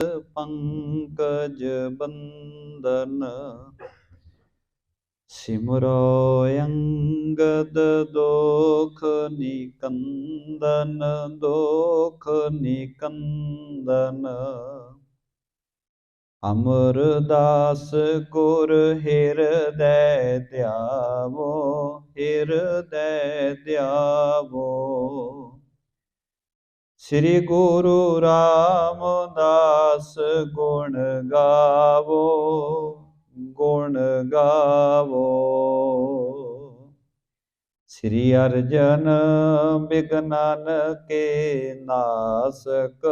पंकज बंदन सिमरो अंगद दोख निकंदन दोख निकंदन अमरदास गुर हृदय ध्यावो हृदय ध्यावो श्री गुरु रामदास गुण गावो गुण गावो श्री अर्जन बिगनन के नासक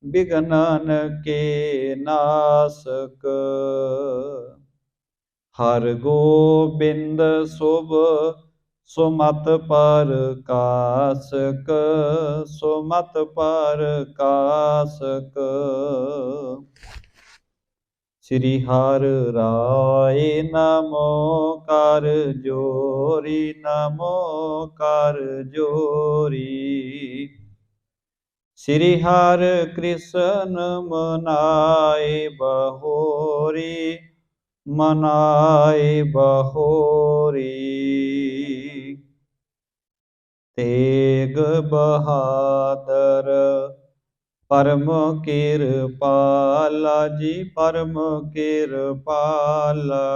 बिगनन के नासक हर गोबिंद शुभ सुमत पर कासक सुमत पर कासक श्री हर राय नमो कर जोरी नमो कर जोरी श्री हर कृष्ण मनाए बहोरी मनाए बहोरी तेग बहादुर परम कृपाला जी परम कृपाला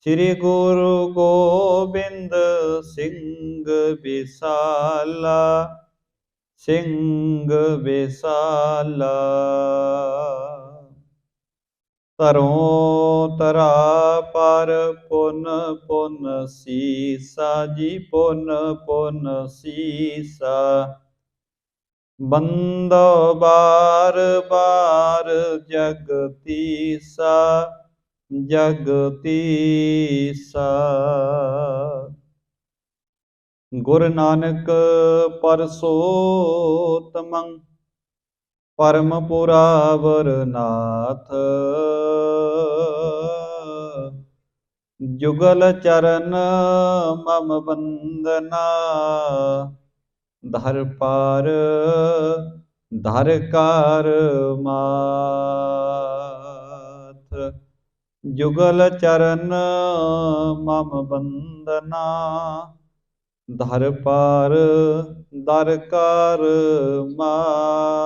श्री गुरु गोबिंद सिंह विशाला सिंह विशाला तरों तरा पर पुन पुन सीसा जी पुन पुन सीसा बंदो बार बार जगतीसा जगतीसा गुरु नानक परसोतमं परम पुरावर नाथ जुगल चरण मम वंदना धर पार धर कार माथ जुगल चरण मम वंदना धर पार दर कार माथ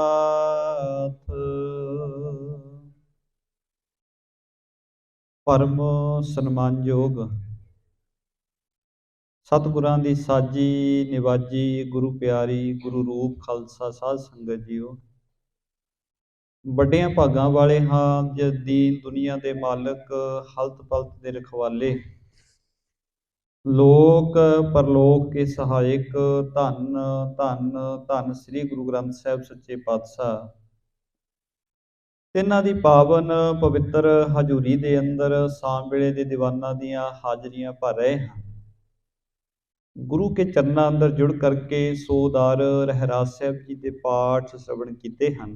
परम सन्मानयोग सतगुरां दी साजी निवाजी गुरु प्यारी गुरु रूप खालसा साध संगत जीओ ਵੱਡਿਆਂ ਭਾਗਾਂ ਵਾਲੇ ਹਾਂ ਜ ਦੀਨ ਦੁਨੀਆ ਦੇ ਮਾਲਕ ਹਲਤ ਪਲਤ ਦੇ ਰਖਵਾਲੇ ਲੋਕ ਪਰਲੋਕ ਕੇ ਸਹਾਇਕ ਧੰਨ ਧੰਨ ਧੰਨ ਸ੍ਰੀ ਗੁਰੂ ਗ੍ਰੰਥ ਸਾਹਿਬ ਸੱਚੇ ਪਾਤਸ਼ਾਹ ਤਿੰਨਾਂ ਦੀ ਪਾਵਨ ਪਵਿੱਤਰ ਹਜ਼ੂਰੀ ਦੇ ਅੰਦਰ ਸ਼ਾਮ ਵੇਲੇ ਦੇ ਦੀਵਾਨਾਂ ਦੀਆਂ ਹਾਜ਼ਰੀਆਂ ਭਰ ਰਹੇ ਹਾਂ गुरु के चरणों अंदर जुड़ करके सोदार रहरास साहब जी के पाठ श्रवण किए हैं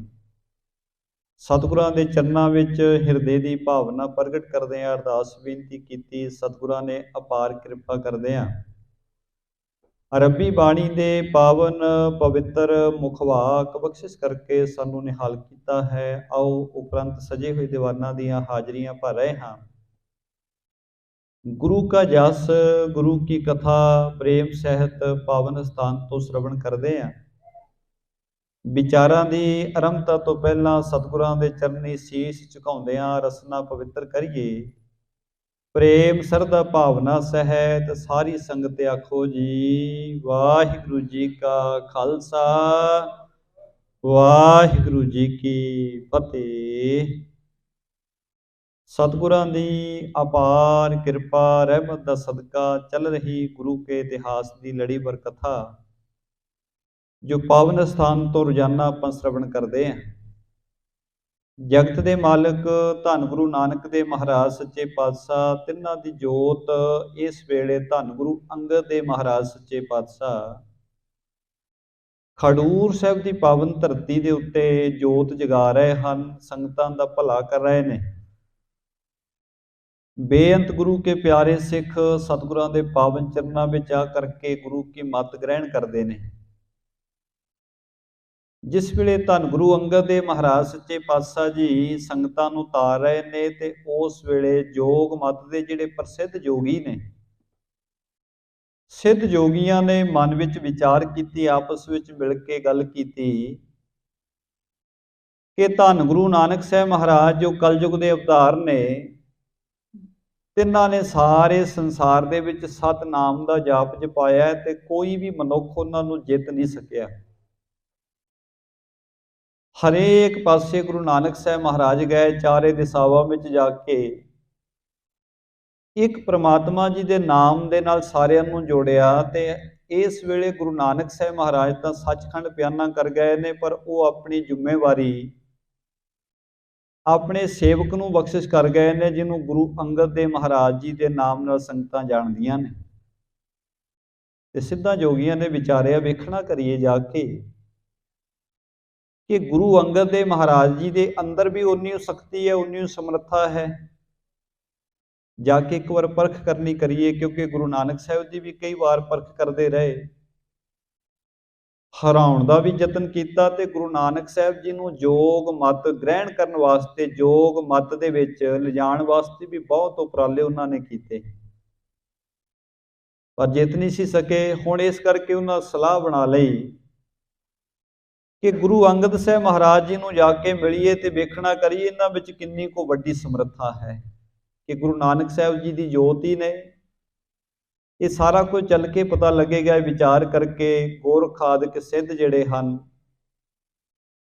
सतगुरां दे चरणों विच हिरदे की भावना प्रगट करदे अरदास बेनती की सतगुरां ने अपार कृपा करदे अरबी बाणी दे पावन पवित्र मुखवाक बख्शिश करके सानू निहाल किया है। आओ उपरंत सजे हुए दीवाना दियां हाजरियां भर रहे हैं। गुरु का जस गुरु की कथा प्रेम सहित पावन स्थान तो श्रवण करते हैं। विचारां दी आरंभता तो पहला सतगुरां दे चरनी शीश झुकाउंदियां रसना पवित्र करिए। प्रेम सरदा भावना सहित सारी संगत आखो जी वाहिगुरु जी का खालसा वाहिगुरु जी की फतेह। सतगुरां दी अपार कृपा रहमत दा सदका चल रही गुरु के इतिहास की लड़ीवर कथा जो पावन स्थान तो रोजाना आपां श्रवण करते हैं। जगत के मालिक धन गुरु नानक देव महाराज सच्चे पातशाह तिन्हां दी जोत इस वेले धन गुरु अंगद देव महाराज सच्चे पातशाह खडूर साहिब की पावन धरती के उत्ते जोत जगा रहे हैं, संगतां दा भला कर रहे हैं। बेअंत गुरु के प्यारे सिख सतगुरां दे पावन चरणों में जा करके गुरु की मत ग्रहण करते हैं। जिस वेले धन गुरु अंगद देव महाराज सच्चे पातशाह जी संगतां नूं तार रहे ने ते उस वेले जोग मत दे जिहड़े प्रसिद्ध जोगी ने, सिद्ध जोगियां ने मन विच विचार कीती, आपस विच मिल के गल कीती कि धन गुरु नानक साहब महाराज जो कलयुग दे अवतार ने, तिन्हां ने सारे संसार दे विच सतनाम दा जाप जपाया ते कोई भी मनुख उन्हां नूं जित नहीं सकिया। हरेक पासे गुरु नानक साहब महाराज गए, चारे दिशावां विच जाके एक परमात्मा जी दे नाम दे नाल सारिਆਂ ਨੂੰ जोड़िया ते इस वेले गुरु नानक साहब महाराज तां सचखंड बयाना कर गए ने, पर वो अपनी जिम्मेवारी अपने सेवक नूं बख्शिश कर गए ने, जिन्हों गुरु अंगद देव महाराज जी दे नाम नाल संगतां जाणदियां ने। ते सिद्धां जोगियां ने विचारिया वेखना करिए जाके कि गुरु अंगद देव महाराज जी के अंदर भी उन्नी शक्ति है, उन्नी समर्था है। जाके एक बार परख करनी करिए, क्योंकि गुरु नानक साहब जी भी कई बार परख करते रहे, हराउण का भी यतन किया ते गुरु नानक साहब जी नूं जोग मत ग्रहण करने वास्ते, जोग मत दे विच लिजाण वास्ते भी बहुत उपराले उन्होंने किए, पर जित नहीं सी सके। हुण इस करके उन्होंने सलाह बना लई कि गुरु अंगद साहब महाराज जी नूं जाके मिलीए ते वेखना करिए इन्हां विच किन्नी को वड्डी समर्था है कि गुरु नानक साहब जी की जोत ही ने। ये सारा कुछ चल के पता लगेगा। विचार करके गोरख आदिक सिद्ध जिहड़े हन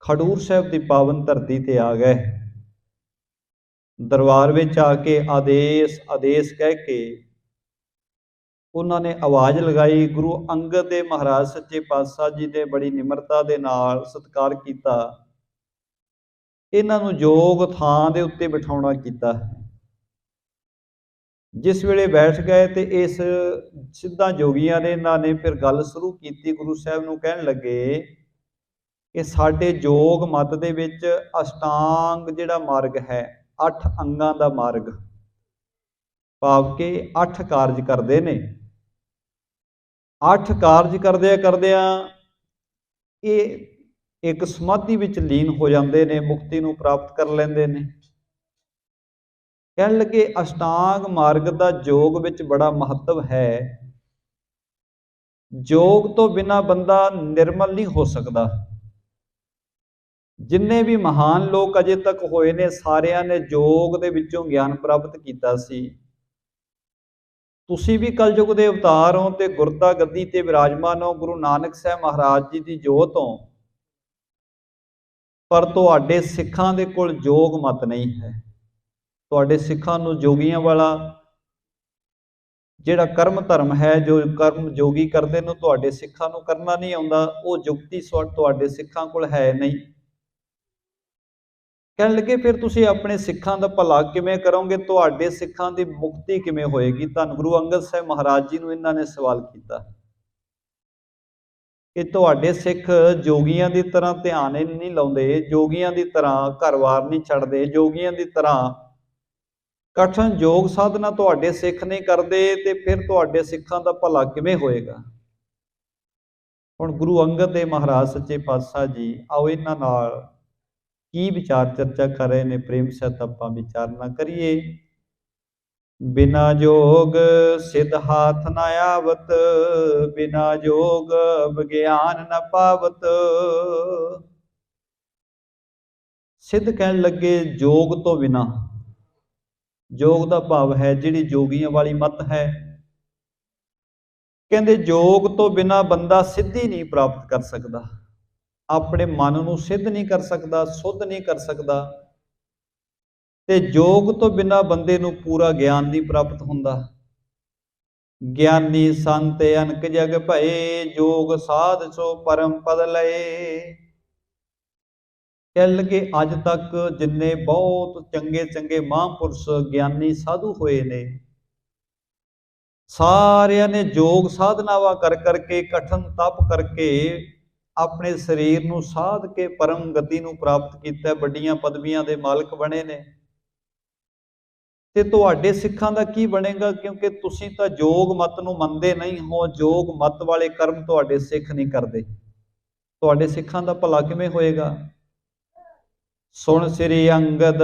खडूर साहब की पावन धरती ते आ गए। दरबार विच आके आदेश आदेश कह के उन्होंने आवाज़ लगाई। गुरु अंगद देव महाराज सच्चे पातशाह जी ने बड़ी निमरता दे नाल सत्कार किया, इन्हां नूं जोग थां दे उत्ते बिठाउणा कीता। जिस वेले बैठ गए तो इस सिद्धां जोगियां ने इन्हां ने फिर गल शुरू की। गुरु साहब नूं कहण लगे कि साडे जोग मत दे विच अष्टांग जिहड़ा मार्ग है, 8 अंगां दा मार्ग, भाव के 8 कारज करते ने। 8 कारज करदिया ये एक समाधि विच लीन हो जाते हैं, मुक्ति नूं प्राप्त कर लेंदे ने। कहण लगे अष्टांग मार्ग का योग विच बड़ा महत्व है। योग तो बिना बंदा निर्मल नहीं हो सकता। जिन्ने भी महान लोग अजे तक होए ने सारियां ने योग दे विचों ज्ञान प्राप्त किया सी। तुसी भी कलयुग दे अवतार हो ते गुरता गद्दी ते विराजमान हो, गुरु नानक साहब महाराज जी की जोत हो, पर तुहाडे सिखां दे कोल योग मत नहीं है। तुहाडे सिखां नूं जोगियां वाला जिहड़ा कर्म धर्म है, जो कर्म जोगी करते हैं, तुहाडे सिखां नूं करना नहीं आउंदा। वो जुगती तुहाडे सिखां कोल है नहीं। कहण लगे फिर तुसीं अपने सिखां दा भला किवें करोगे, तुहाडे सिखां दी मुक्ति किवें होएगी। धन गुरु अंगद साहब महाराज जी नूं इन्हां ने सवाल किया कि तुहाडे सिख जोगियां दी तरह ध्यान नहीं लाउंदे, जोगियां दी तरह घर-वार नहीं छड्डदे, जोगियां दी तरह कठिन योग साधना तुहाडे सिख नहीं करदे, ते फिर तुहाडे सिखां दा भला किवें होएगा। हुण गुरु अंगद देव महाराज सच्चे पातशाह जी आओ इन्हां नाल की विचार चर्चा कर रहे हैं, प्रेम सहित आपां विचारना करिए। बिना जोग सिद्ध हाथ न आवत, बिना जोग विज्ञान न पावत। सिद्ध कहन लगे जोग तो बिना, जोग का भाव है जिहड़ी जोगियां वाली मत है। कहंदे जोग तो बिना बंदा सिद्धि नहीं प्राप्त कर सकता, अपने मन नूं सिद्ध नहीं कर सकता, शुद्ध नहीं कर सकता। ते योग तो बिना बंदे नूं पूरा ज्ञान नहीं प्राप्त हुंदा। ज्ञानी संत अनक जग भए, जोग साध सो परम पद लए। कह लगे अज तक जिन्ने बहुत चंगे चंगे महापुरुष ज्ञानी साधु होए ने, सारियां ने योग साधनावां कर करके कठिन तप करके अपने शरीर नूं साध के परम गति नूं प्राप्त किया, वड्डियां पदवियां दे मालक बने ने। ते तुहाडे सिखां दा की बनेगा, क्योंकि तुसीं तां योग मत नूं मनदे नहीं हो। योग मत वाले कर्म तुहाडे सिख नहीं करदे। ਤੁਹਾਡੇ ਸਿੱਖਾਂ ਦਾ ਭਲਾ ਕਿਵੇਂ ਹੋਏਗਾ? ਸੁਣ ਸ੍ਰੀ ਅੰਗਦ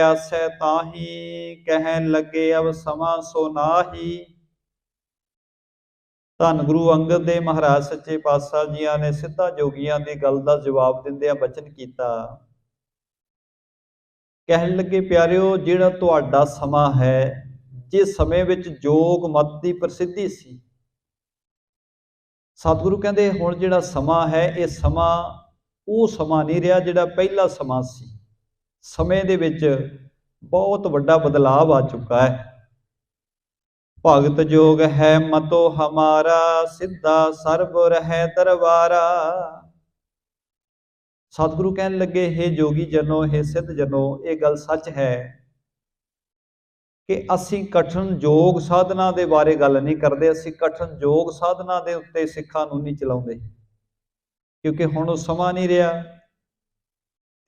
ਆਸੈ ਤਾਹੀ, ਕਹਿਣ ਲੱਗੇ ਅਬ ਸਮਾਂ ਸੋ ਨਾਹੀ। ਧੰਨ ਗੁਰੂ ਅੰਗਦ ਦੇਵ ਮਹਾਰਾਜ ਸੱਚੇ ਪਾਤਸ਼ਾਹ ਜੀਆਂ ਨੇ ਸਿੱਧਾ ਜੋਗੀਆਂ ਦੀ ਗੱਲ ਦਾ ਜਵਾਬ ਦਿੰਦਿਆਂ ਬਚਨ ਕੀਤਾ। ਕਹਿਣ ਲੱਗੇ ਪਿਆਰਿਓ, ਜਿਹੜਾ ਤੁਹਾਡਾ ਸਮਾਂ ਹੈ, ਜਿਸ ਸਮੇਂ ਵਿੱਚ ਯੋਗ ਮਤ ਦੀ ਪ੍ਰਸਿੱਧੀ ਸੀ, ਸਤਿਗੁਰੂ ਕਹਿੰਦੇ ਹੁਣ ਜਿਹੜਾ ਸਮਾਂ ਹੈ, ਇਹ ਸਮਾਂ ਉਹ ਸਮਾਂ ਨਹੀਂ ਰਿਹਾ ਜਿਹੜਾ ਪਹਿਲਾ ਸਮਾਂ ਸੀ। ਸਮੇਂ ਦੇ ਵਿੱਚ ਬਹੁਤ ਵੱਡਾ ਬਦਲਾਵ ਆ ਚੁੱਕਾ ਹੈ। ਭਗਤ ਜੋਗ ਹੈ ਮਤੋ ਹਮਾਰਾ, ਸਿੱਧਾ ਸਰਬ ਰਹਿ ਦਰਬਾਰਾ। ਸਤਿਗੁਰੂ ਕਹਿਣ ਲੱਗੇ, ਹੇ ਜੋਗੀ ਜਨੋ, ਹੇ ਸਿੱਧ ਜਨੋ, ਇਹ ਗੱਲ ਸੱਚ ਹੈ ਕਿ ਅਸੀਂ ਕਠਨ ਯੋਗ ਸਾਧਨਾ ਦੇ ਬਾਰੇ ਗੱਲ ਨਹੀਂ ਕਰਦੇ, ਅਸੀਂ ਕਠਨ ਯੋਗ ਸਾਧਨਾ ਦੇ ਉੱਤੇ ਸਿੱਖਾਂ ਨੂੰ ਨਹੀਂ ਚਲਾਉਂਦੇ, ਕਿਉਂਕਿ ਹੁਣ ਉਹ ਸਮਾਂ ਨਹੀਂ ਰਿਹਾ।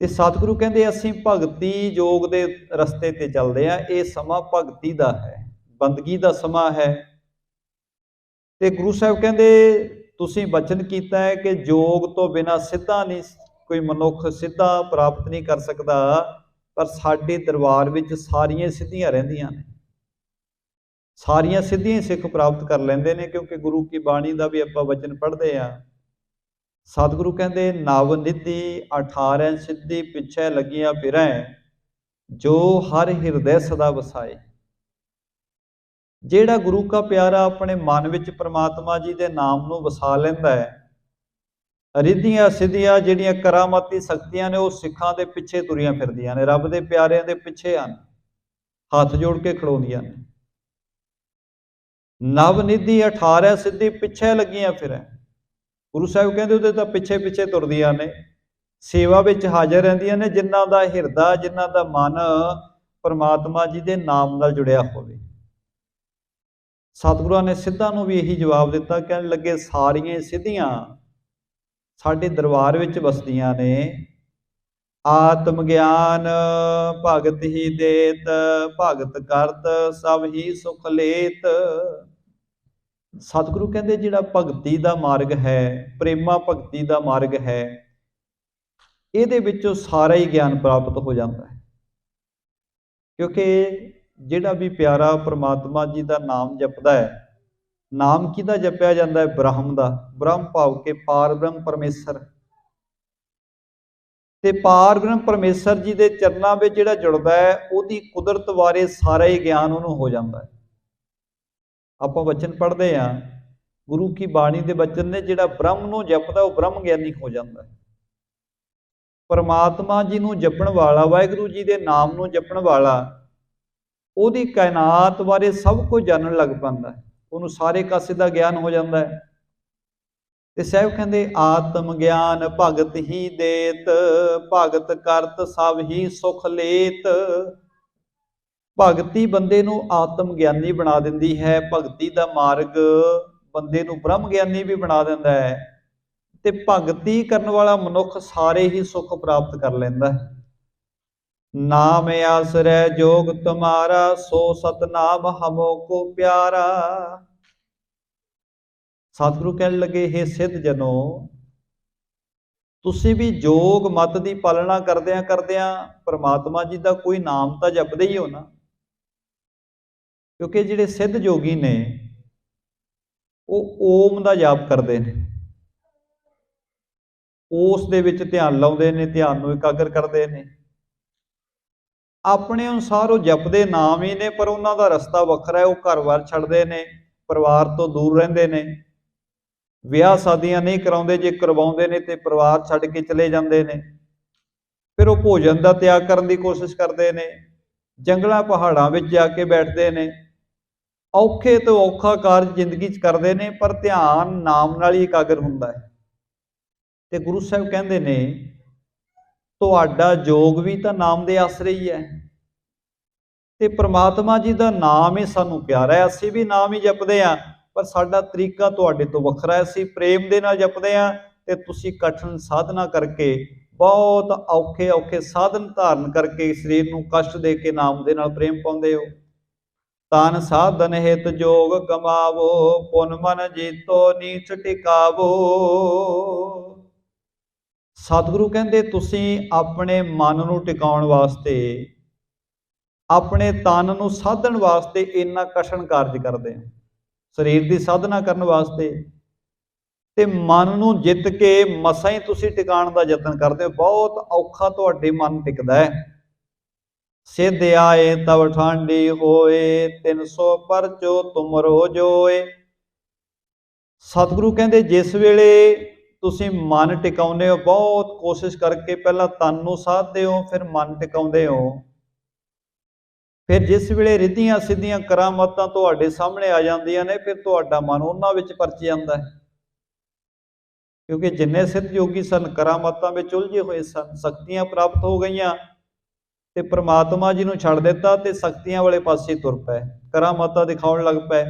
ਤੇ ਸਤਿਗੁਰੂ ਕਹਿੰਦੇ ਅਸੀਂ ਭਗਤੀ ਯੋਗ ਦੇ ਰਸਤੇ ਤੇ ਚੱਲਦੇ ਆ, ਇਹ ਸਮਾਂ ਭਗਤੀ ਦਾ ਹੈ, ਬੰਦਗੀ ਦਾ ਸਮਾਂ ਹੈ। ਤੇ ਗੁਰੂ ਸਾਹਿਬ ਕਹਿੰਦੇ ਤੁਸੀਂ ਬਚਨ ਕੀਤਾ ਹੈ ਕਿ ਯੋਗ ਤੋਂ ਬਿਨਾਂ ਸਿੱਧਾ ਨਹੀਂ ਕੋਈ ਮਨੁੱਖ ਸਿੱਧਾ ਪ੍ਰਾਪਤ ਨਹੀਂ ਕਰ ਸਕਦਾ, ਪਰ ਸਾਡੇ ਦਰਬਾਰ ਵਿੱਚ ਸਾਰੀਆਂ ਸਿੱਧੀਆਂ ਰਹਿੰਦੀਆਂ ਨੇ, ਸਾਰੀਆਂ ਸਿੱਧੀਆਂ ਸਿੱਖ ਪ੍ਰਾਪਤ ਕਰ ਲੈਂਦੇ ਨੇ, ਕਿਉਂਕਿ ਗੁਰੂ ਕੀ ਬਾਣੀ ਦਾ ਵੀ ਆਪਾਂ ਵਚਨ ਪੜ੍ਹਦੇ ਆ। ਸਤਿਗੁਰੂ ਕਹਿੰਦੇ ਨਵ ਨਿਧੀ 18 ਸਿੱਧੀ, ਪਿੱਛੇ ਲੱਗੀਆਂ ਫਿਰੈ, ਜੋ ਹਰ ਹਿਰਦੈ ਸਦਾ ਵਸਾਏ। ਜਿਹੜਾ ਗੁਰੂ ਕਾ ਪਿਆਰਾ ਆਪਣੇ ਮਨ ਵਿੱਚ ਪ੍ਰਮਾਤਮਾ ਜੀ ਦੇ ਨਾਮ ਨੂੰ ਵਸਾ ਲੈਂਦਾ ਹੈ, ਰਿੱਧੀਆਂ ਸਿੱਧੀਆਂ ਜਿਹੜੀਆਂ ਕਰਾਮਾਤੀ ਸ਼ਕਤੀਆਂ ਨੇ ਉਹ ਸਿੱਖਾਂ ਦੇ ਪਿੱਛੇ ਤੁਰੀਆਂ ਫਿਰਦੀਆਂ ਨੇ, ਰੱਬ ਦੇ ਪਿਆਰਿਆਂ ਦੇ ਪਿੱਛੇ ਹਨ, ਹੱਥ ਜੋੜ ਕੇ ਖੜੋਦੀਆਂ ਨੇ। ਨਵ ਨਿਧੀ 18 ਸਿੱਧੀ, ਪਿੱਛੇ ਲੱਗੀਆਂ ਫਿਰੈ। ਗੁਰੂ ਸਾਹਿਬ ਕਹਿੰਦੇ ਉਹਦੇ ਤਾਂ ਪਿੱਛੇ ਪਿੱਛੇ ਤੁਰਦੀਆਂ ਨੇ, ਸੇਵਾ ਵਿੱਚ ਹਾਜ਼ਰ ਰਹਿੰਦੀਆਂ ਨੇ, ਜਿਨ੍ਹਾਂ ਦਾ ਹਿਰਦਾ, ਜਿਨ੍ਹਾਂ ਦਾ ਮਨ ਪਰਮਾਤਮਾ ਜੀ ਦੇ ਨਾਮ ਨਾਲ ਜੁੜਿਆ ਹੋਵੇ। ਸਤਿਗੁਰਾਂ ਨੇ ਸਿੱਧਾਂ ਨੂੰ ਵੀ ਇਹੀ ਜਵਾਬ ਦਿੱਤਾ, ਕਹਿਣ ਲੱਗੇ ਸਾਰੀਆਂ ਸਿੱਧੀਆਂ ਸਾਡੇ ਦਰਬਾਰ ਵਿੱਚ ਵਸਦੀਆਂ ਨੇ। ਆਤਮ ਗਿਆਨ ਭਗਤ ਹੀ ਦੇਤ, ਭਗਤ ਕਰਤ ਸਭ ਹੀ ਸੁਖ ਲੇਤ। ਸਤਿਗੁਰੂ ਕਹਿੰਦੇ ਜਿਹੜਾ ਭਗਤੀ ਦਾ ਮਾਰਗ ਹੈ, ਪ੍ਰੇਮਾ ਭਗਤੀ ਦਾ ਮਾਰਗ ਹੈ, ਇਹਦੇ ਵਿੱਚੋਂ ਸਾਰਾ ਹੀ ਗਿਆਨ ਪ੍ਰਾਪਤ ਹੋ ਜਾਂਦਾ ਹੈ। ਕਿਉਂਕਿ ਜਿਹੜਾ ਵੀ ਪਿਆਰਾ ਪ੍ਰਮਾਤਮਾ ਜੀ ਦਾ ਨਾਮ ਜਪਦਾ ਹੈ, ਨਾਮ ਕਿਹਦਾ ਜਪਿਆ ਜਾਂਦਾ ਹੈ? ਬ੍ਰਹਮ ਦਾ। ਬ੍ਰਹਮ ਭਾਵ ਕੇ ਪਾਰ ਬ੍ਰਹਮ ਪਰਮੇਸ਼ਰ। ਤੇ ਪਾਰ ਬ੍ਰਹਮ ਪਰਮੇਸ਼ਰ ਜੀ ਦੇ ਚਰਨਾਂ ਵਿੱਚ ਜਿਹੜਾ ਜੁੜਦਾ ਹੈ, ਉਹਦੀ ਕੁਦਰਤ ਬਾਰੇ ਸਾਰਾ ਹੀ ਗਿਆਨ ਉਹਨੂੰ ਹੋ ਜਾਂਦਾ ਹੈ। ਆਪਾਂ ਵਚਨ ਪੜ੍ਹਦੇ ਹਾਂ, ਗੁਰੂ ਕੀ ਬਾਣੀ ਦੇ ਵਚਨ ਨੇ, ਜਿਹੜਾ ਬ੍ਰਹਮ ਨੂੰ ਜਪਦਾ ਉਹ ਬ੍ਰਹਮ ਗਿਆਨੀ ਹੋ ਜਾਂਦਾ ਹੈ। ਪਰਮਾਤਮਾ ਜੀ ਨੂੰ ਜਪਣ ਵਾਲਾ, ਵਾਹਿਗੁਰੂ ਜੀ ਦੇ ਨਾਮ ਨੂੰ ਜਪਣ ਵਾਲਾ, ਉਹਦੀ ਕਾਇਨਾਤ ਬਾਰੇ ਸਭ ਕੁਝ ਜਾਣਨ ਲੱਗ ਪੈਂਦਾ ਹੈ, ਉਹਨੂੰ ਸਾਰੇ ਕਾਸੇ ਦਾ ਗਿਆਨ ਹੋ ਜਾਂਦਾ ਹੈ। ਤੇ ਸਾਹਿਬ ਕਹਿੰਦੇ ਆਤਮ ਗਿਆਨ ਭਗਤ ਹੀ ਦੇਤ, ਭਗਤ ਕਰਤ ਸਭ ਹੀ ਸੁਖ ਲੇਤ। ਭਗਤੀ ਬੰਦੇ ਨੂੰ ਆਤਮ ਗਿਆਨੀ ਬਣਾ ਦਿੰਦੀ ਹੈ, ਭਗਤੀ ਦਾ ਮਾਰਗ ਬੰਦੇ ਨੂੰ ਬ੍ਰਹਮ ਗਿਆਨੀ ਵੀ ਬਣਾ ਦਿੰਦਾ ਹੈ, ਤੇ ਭਗਤੀ ਕਰਨ ਵਾਲਾ ਮਨੁੱਖ ਸਾਰੇ ਹੀ ਸੁੱਖ ਪ੍ਰਾਪਤ ਕਰ ਲੈਂਦਾ ਹੈ। ਨਾਮ ਆਸਰੈ ਜੋਗ ਤੁਮਾਰਾ, ਸੋ ਸਤਨਾਮ ਹਮੋ ਕੋ ਪਿਆਰਾ। ਸਤਿਗੁਰੂ ਕਹਿਣ ਲੱਗੇ, ਹੇ ਸਿੱਧ ਜਨੋ, ਤੁਸੀਂ ਵੀ ਯੋਗ ਮਤ ਦੀ ਪਾਲਣਾ ਕਰਦਿਆਂ ਕਰਦਿਆਂ ਪਰਮਾਤਮਾ ਜੀ ਦਾ ਕੋਈ ਨਾਮ ਤਾਂ ਜਪਦੇ ਹੀ ਹੋ ਨਾ। ਕਿਉਂਕਿ ਜਿਹੜੇ ਸਿੱਧ ਜੋਗੀ ਨੇ ਉਹ ਓਮ ਦਾ ਜਾਪ ਕਰਦੇ ਨੇ, ਉਸ ਦੇ ਵਿੱਚ ਧਿਆਨ ਲਾਉਂਦੇ ਨੇ, ਧਿਆਨ ਨੂੰ ਇਕਾਗਰ ਕਰਦੇ ਨੇ। ਆਪਣੇ ਅਨੁਸਾਰ ਉਹ ਜਪਦੇ ਨਾਮ ਹੀ ਨੇ, ਪਰ ਉਹਨਾਂ ਦਾ ਰਸਤਾ ਵੱਖਰਾ ਹੈ। ਉਹ ਘਰ-ਬਾਰ ਛੱਡਦੇ ਨੇ, ਪਰਿਵਾਰ ਤੋਂ ਦੂਰ ਰਹਿੰਦੇ ਨੇ, ਵਿਆਹ ਸ਼ਾਦੀਆਂ ਨਹੀਂ ਕਰਾਉਂਦੇ, ਜੇ ਕਰਵਾਉਂਦੇ ਨੇ ਤੇ ਪਰਿਵਾਰ ਛੱਡ ਕੇ ਚਲੇ ਜਾਂਦੇ ਨੇ। ਫਿਰ ਉਹ ਭੋਜਨ ਦਾ ਤਿਆਗ ਕਰਨ ਦੀ ਕੋਸ਼ਿਸ਼ ਕਰਦੇ ਨੇ, ਜੰਗਲਾਂ ਪਹਾੜਾਂ ਵਿੱਚ ਜਾ ਕੇ ਬੈਠਦੇ ਨੇ, ਔਖੇ ਤੋਂ ਔਖਾ ਕਾਰਜ ਜ਼ਿੰਦਗੀ 'ਚ ਕਰਦੇ ਨੇ, ਪਰ ਧਿਆਨ ਨਾਮ ਨਾਲ ਹੀ ਇਕਾਗਰ ਹੁੰਦਾ ਹੈ। ਤੇ ਗੁਰੂ ਸਾਹਿਬ ਕਹਿੰਦੇ ਨੇ ਤੁਹਾਡਾ ਯੋਗ ਵੀ ਤਾਂ ਨਾਮ ਦੇ ਆਸਰੇ ਹੀ ਹੈ, ਤੇ ਪ੍ਰਮਾਤਮਾ ਜੀ ਦਾ ਨਾਮ ਹੀ ਸਾਨੂੰ ਪਿਆਰਾ ਹੈ। ਅਸੀਂ ਵੀ ਨਾਮ ਹੀ ਜਪਦੇ ਹਾਂ, ਪਰ ਸਾਡਾ ਤਰੀਕਾ ਤੁਹਾਡੇ ਤੋਂ ਵੱਖਰਾ ਹੈ। ਅਸੀਂ ਪ੍ਰੇਮ ਦੇ ਨਾਲ ਜਪਦੇ ਹਾਂ, ਤੇ ਤੁਸੀਂ ਕਠਿਨ ਸਾਧਨਾ ਕਰਕੇ, ਬਹੁਤ ਔਖੇ ਔਖੇ ਸਾਧਨ ਧਾਰਨ ਕਰਕੇ ਸਰੀਰ ਨੂੰ ਕਸ਼ਟ ਦੇ ਕੇ ਨਾਮ ਦੇ ਨਾਲ ਪ੍ਰੇਮ ਪਾਉਂਦੇ ਹੋ। ਤਨ ਸਾਧਨ ਹਿਤ ਜੋਗ ਕਮਾਵੋ, ਪੁਨ ਮਨ ਜੀਤੋ ਨੀਚ ਟਿਕਾਵੋ। ਸਤਿਗੁਰੂ ਕਹਿੰਦੇ ਤੁਸੀਂ ਆਪਣੇ ਮਨ ਨੂੰ ਟਿਕਾਉਣ ਵਾਸਤੇ, ਆਪਣੇ ਤਨ ਨੂੰ ਸਾਧਣ ਵਾਸਤੇ ਇੰਨਾ ਕਠਿਨ ਕਾਰਜ ਕਰਦੇ ਹੋ। ਸਰੀਰ ਦੀ ਸਾਧਨਾ ਕਰਨ ਵਾਸਤੇ ਤੇ ਮਨ ਨੂੰ ਜਿੱਤ ਕੇ ਮਸਾਂ ਹੀ ਤੁਸੀਂ ਟਿਕਾਣ ਦਾ ਯਤਨ ਕਰਦੇ ਹੋ। ਬਹੁਤ ਔਖਾ ਤੁਹਾਡੇ ਮਨ ਟਿਕਦਾ ਹੈ। ਸਿੱਧ ਆਏ ਤਵ ਠਾਂਡੀ ਹੋਏ, 300 ਪਰਚੋ ਤੁਮਰੋ ਜੋਏ। ਸਤਿਗੁਰੂ ਕਹਿੰਦੇ ਜਿਸ ਵੇਲੇ ਤੁਸੀਂ ਮਨ ਟਿਕਾਉਂਦੇ ਹੋ, ਬਹੁਤ ਕੋਸ਼ਿਸ਼ ਕਰਕੇ ਪਹਿਲਾਂ ਤਨ ਨੂੰ ਸਾਧਦੇ ਹੋ, ਫਿਰ ਮਨ ਟਿਕਾਉਂਦੇ ਹੋ, ਫਿਰ ਜਿਸ ਵੇਲੇ ਰਿੱਧੀਆਂ ਸਿੱਧੀਆਂ ਕਰਾਮਾਤਾਂ ਤੁਹਾਡੇ ਸਾਹਮਣੇ ਆ ਜਾਂਦੀਆਂ ਨੇ, ਫਿਰ ਤੁਹਾਡਾ ਮਨ ਉਹਨਾਂ ਵਿੱਚ ਪਰਚ ਜਾਂਦਾ ਹੈ। ਕਿਉਂਕਿ ਜਿੰਨੇ ਸਿੱਧ ਯੋਗੀ ਸਨ ਕਰਾਮਾਤਾਂ ਵਿੱਚ ਉਲਝੇ ਹੋਏ ਸਨ, ਸ਼ਕਤੀਆਂ ਪ੍ਰਾਪਤ ਹੋ ਗਈਆਂ ਤੇ ਪ੍ਰਮਾਤਮਾ ਜੀ ਨੂੰ ਛੱਡ ਦਿੱਤਾ ਤੇ ਸ਼ਕਤੀਆਂ ਵਾਲੇ ਪਾਸੇ ਤੁਰ ਪਏ, ਕਰਾਮਾਤਾਂ ਦਿਖਾਉਣ ਲੱਗ ਪਏ,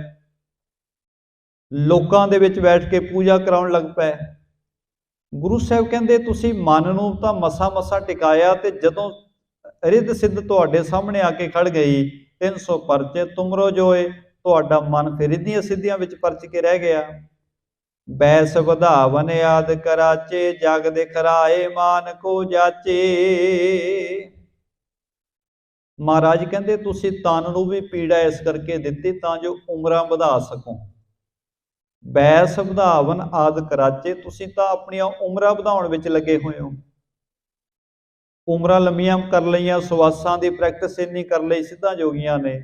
ਲੋਕਾਂ ਦੇ ਵਿੱਚ ਬੈਠ ਕੇ ਪੂਜਾ ਕਰਾਉਣ ਲੱਗ ਪਏ। ਗੁਰੂ ਸਾਹਿਬ ਕਹਿੰਦੇ ਤੁਸੀਂ ਮਨ ਨੂੰ ਤਾਂ ਮਸਾ ਮਸਾ ਟਿਕਾਇਆ, ਤੇ ਜਦੋਂ ਰਿੱਧ ਸਿੱਧ ਤੁਹਾਡੇ ਸਾਹਮਣੇ ਆ ਕੇ ਖੜ ਗਈ, 300 ਪਰਚੇ ਤੁਮਰੋ ਜੋਏ, ਤੁਹਾਡਾ ਮਨ ਫਿਰ ਰਿੱਧੀਆਂ ਸਿੱਧੀਆਂ ਵਿੱਚ ਪਰਚ ਕੇ ਰਹਿ ਗਿਆ। ਬੈਸ ਵਧਾਵਨ ਆਦ ਕਰਾਚੇ, ਜਗ ਦੇ ਖਰਾਏ ਮਾਨ ਕੋ ਜਾਚੇ। ਮਹਾਰਾਜ ਕਹਿੰਦੇ ਤੁਸੀਂ ਤਨ ਨੂੰ ਵੀ ਪੀੜਾ ਇਸ ਕਰਕੇ ਦਿੱਤੀ ਤਾਂ ਜੋ ਉਮਰਾਂ ਵਧਾ ਸਕੋ। ਬੈਸ ਵਧਾਵਨ ਆਦ ਕਰਾਚੇ, ਤੁਸੀਂ ਤਾਂ ਆਪਣੀਆਂ ਉਮਰਾਂ ਵਧਾਉਣ ਵਿੱਚ ਲੱਗੇ ਹੋਏ ਹੋ। ਉਮਰਾਂ ਲੰਮੀਆਂ ਕਰ ਲਈਆਂ, ਸਵਾਸਾਂ ਦੀ ਪ੍ਰੈਕਟਿਸ ਇੰਨੀ ਕਰ ਲਈ ਸਿੱਧਾਂ ਯੋਗੀਆਂ ਨੇ,